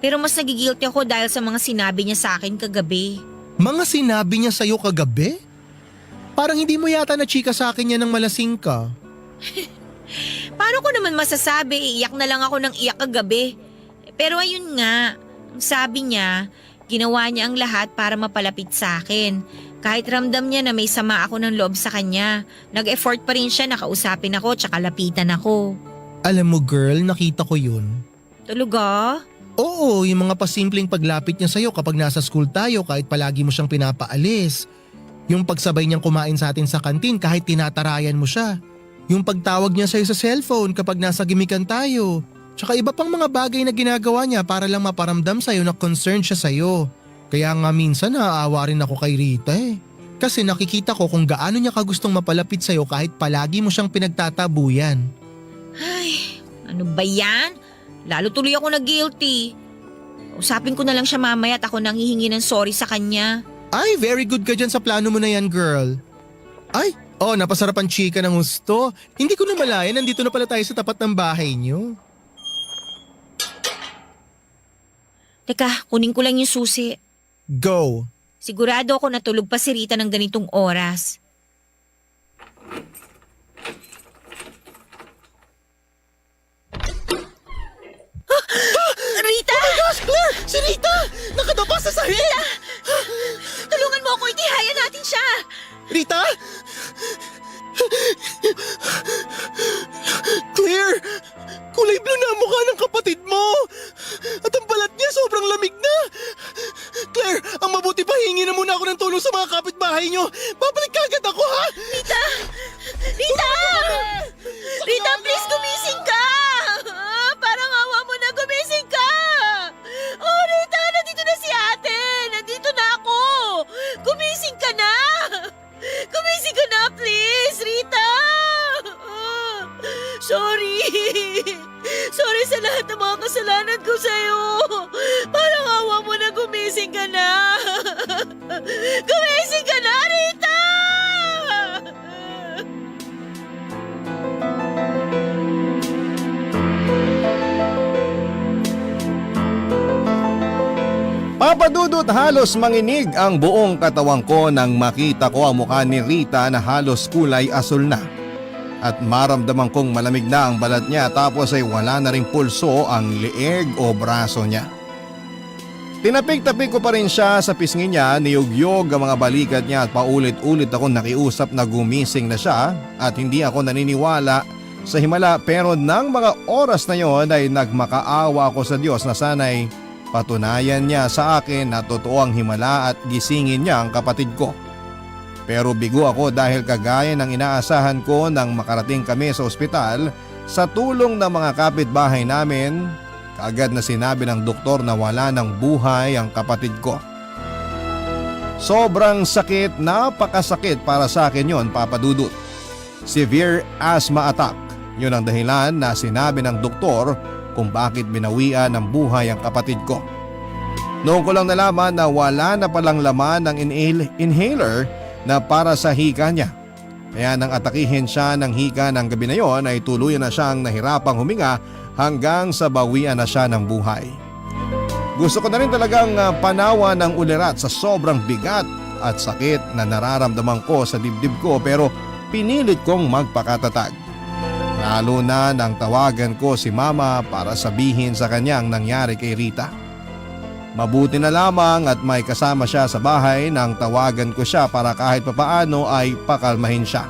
Pero mas nagigilty ako dahil sa mga sinabi niya sa akin kagabi. Mga sinabi niya sa'yo kagabi? Parang hindi mo yata na chika sa akin yan nang malasing ka. Paano ko naman masasabi? Iyak na lang ako ng iyak kagabi. Pero ayun nga, ang sabi niya, ginawa niya ang lahat para mapalapit sa akin. Kahit ramdam niya na may sama ako ng loob sa kanya, nag-effort pa rin siya na kausapin ako tsaka lapitan ako. Alam mo girl, nakita ko yun. Talaga? Oo, yung mga pasimpleng paglapit niya sa'yo kapag nasa school tayo kahit palagi mo siyang pinapaalis. Yung pagsabay niyang kumain sa atin sa kantin kahit tinatarayan mo siya. Yung pagtawag niya sa'yo sa cellphone kapag nasa gimikan tayo. Tsaka iba pang mga bagay na ginagawa niya para lang maparamdam sa'yo na concerned siya sa'yo. Kaya nga minsan naaawa rin ako kay Rita eh. Kasi nakikita ko kung gaano niya kagustong mapalapit sa'yo kahit palagi mo siyang pinagtatabuyan. Ay, ano ba yan? Lalo tuloy ako na guilty. Usapin ko na lang siya mamaya at ako nang hihingi ng sorry sa kanya. Ay, very good ka dyan sa plano mo na yan, girl. Ay, napasarapan chika ng husto. Hindi ko na malaya, nandito na pala tayo sa tapat ng bahay niyo. Teka, kunin ko lang yung susi. Go. Sigurado ako natulog pa si Rita ng ganitong oras. Rita! Oh my gosh, Claire! Si Rita! Nakadapa sa sahig! Tulungan mo ako, itihaya natin siya! Rita? Claire! Kulay blue na ang mukha ng kapatid mo! At ang balat niya sobrang lamig na! Claire, ang mabuti pa hingi na muna ako ng tulong sa mga kapitbahay niyo! Babalik kagad ako, ha? Rita! Rita! Rita, please gumising ka! Parang awa mo na, gumising ka! Oh, Rita, nandito na si ate! Nandito na ako! Gumising ka na! Gumising ka na, please, Rita! Sorry! Sorry sa lahat ng mga kasalanan ko sa'yo! Parang awa mo na, gumising ka na! Gumising ka na, Rita! Papadudot, halos manginig ang buong katawan ko nang makita ko ang mukha ni Rita na halos kulay asul na. At maramdaman kong malamig na ang balat niya tapos ay wala na ring pulso ang leeg o braso niya. Tinapik-tapik ko pa rin siya sa pisngi niya, niyugyog ang mga balikat niya at paulit-ulit akong nakiusap na gumising na siya at hindi ako naniniwala sa himala, pero nang mga oras na yon ay nagmakaawa ako sa Diyos na sana'y patunayan niya sa akin na totoo ang himala at gisingin niya ang kapatid ko. Pero bigo ako dahil kagaya ng inaasahan ko nang makarating kami sa ospital, sa tulong ng mga kapitbahay namin, kaagad na sinabi ng doktor na wala ng buhay ang kapatid ko. Sobrang sakit, napakasakit para sa akin yon, Papa Dudut. Severe asthma attack, yun ang dahilan na sinabi ng doktor kung bakit binawian ng buhay ang kapatid ko. Noon ko lang nalaman na wala na palang laman ng inhaler na para sa hika niya. Kaya nang atakihin siya ng hika ng gabi na yon ay tuluyan na siyang nahirapang huminga hanggang sa bawian na siya ng buhay. Gusto ko na rin talagang panawa ng ulirat sa sobrang bigat at sakit na nararamdaman ko sa dibdib ko, pero pinilit kong magpakatatag. Lalo na nang tawagan ko si Mama para sabihin sa kanyang nangyari kay Rita. Mabuti na lamang at may kasama siya sa bahay nang tawagan ko siya para kahit papaano ay pakalmahin siya.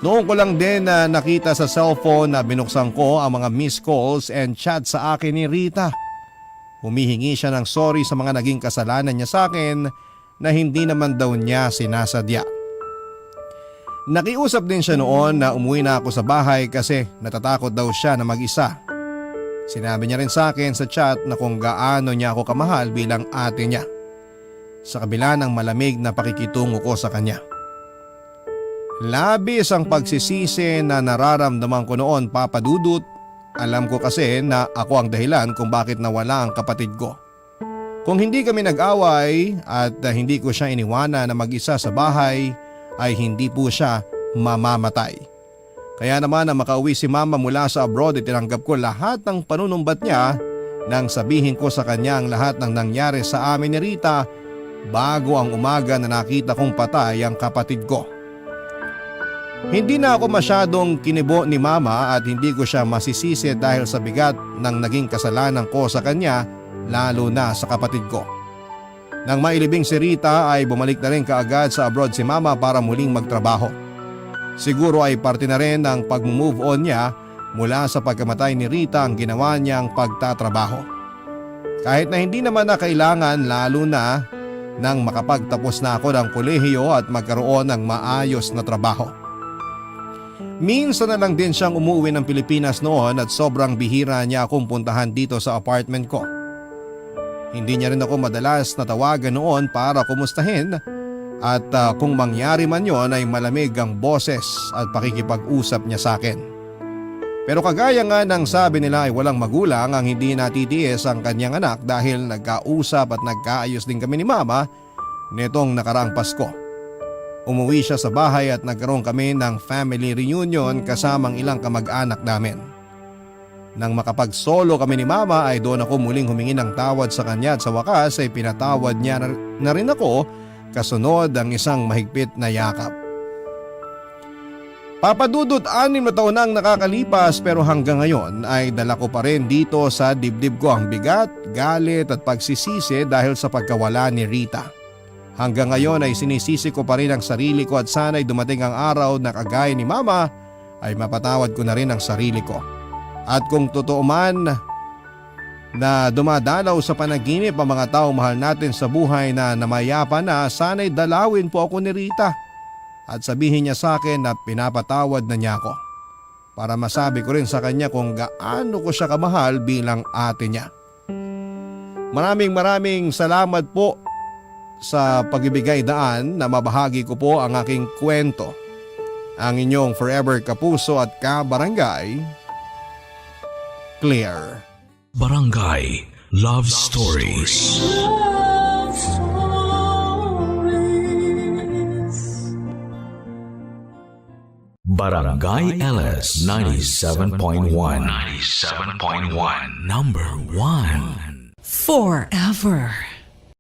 Noon ko lang din na nakita sa cellphone na binuksan ko ang mga missed calls and chat sa akin ni Rita. Humihingi siya ng sorry sa mga naging kasalanan niya sa akin na hindi naman daw niya sinasadya. Nakiusap din siya noon na umuwi na ako sa bahay kasi natatakot daw siya na mag-isa. Sinabi niya rin sa akin sa chat na kung gaano niya ako kamahal bilang ate niya, sa kabila ng malamig na pakikitungo ko sa kanya. Labis ang pagsisisi na nararamdaman ko noon, Papa Dudut. Alam ko kasi na ako ang dahilan kung bakit nawala ang kapatid ko. Kung hindi kami nag-away at hindi ko siya iniwana na mag-isa sa bahay, ay hindi po siya mamamatay. Kaya naman na makauwi si Mama mula sa abroad, itinanggap ko lahat ng panunumbat niya nang sabihin ko sa kanya ang lahat ng nangyari sa amin ni Rita bago ang umaga na nakita kong patay ang kapatid ko. Hindi na ako masyadong kinibo ni Mama at hindi ko siya masisisi dahil sa bigat ng naging kasalanan ko sa kanya, lalo na sa kapatid ko. Nang mailibing si Rita ay bumalik na rin kaagad sa abroad si Mama para muling magtrabaho. Siguro ay parte na rin ng pag-move on niya mula sa pagkamatay ni Rita ang ginawa niyang pagtatrabaho. Kahit na hindi naman na kailangan, lalo na nang makapagtapos na ako ng kolehiyo at magkaroon ng maayos na trabaho. Minsan na lang din siyang umuwi ng Pilipinas noon at sobrang bihira niya akong puntahan dito sa apartment ko. Hindi niya rin ako madalas natawagan noon para kumustahin At kung mangyari man yon ay malamig ang boses at pakikipag-usap niya sa akin. Pero kagaya nga ng sabi nila ay walang magulang ang hindi natitiis ang kanyang anak dahil nagkausap at nagkaayos din kami ni Mama nitong nakaraang Pasko. Umuwi siya sa bahay at nagkaroon kami ng family reunion kasamang ilang kamag-anak namin. Nang makapag-solo kami ni Mama ay doon ako muling humingi ng tawad sa kanya at sa wakas ay pinatawad niya na rin ako kasunod ang isang mahigpit na yakap. Papadudot 6 na taon nang nakakalipas pero hanggang ngayon ay dala ko pa rin dito sa dibdib ko ang bigat, galit at pagsisisi dahil sa pagkawala ni Rita. Hanggang ngayon ay sinisisi ko pa rin ang sarili ko at sana'y dumating ang araw na kagaya ni Mama ay mapatawad ko na rin ang sarili ko. At kung totoo man na dumadalaw sa panaginip ang mga tao mahal natin sa buhay na namayapa na, sana'y dalawin po ako ni Rita at sabihin niya sa akin na pinapatawad na niya ako para masabi ko rin sa kanya kung gaano ko siya kamahal bilang ate niya. Maraming salamat po sa pagbibigay daan na mabahagi ko po ang aking kwento. Ang inyong forever kapuso at kabarangay, Claire. Barangay Love Stories. Barangay LS 97.1. 97.1. Number 1. Forever.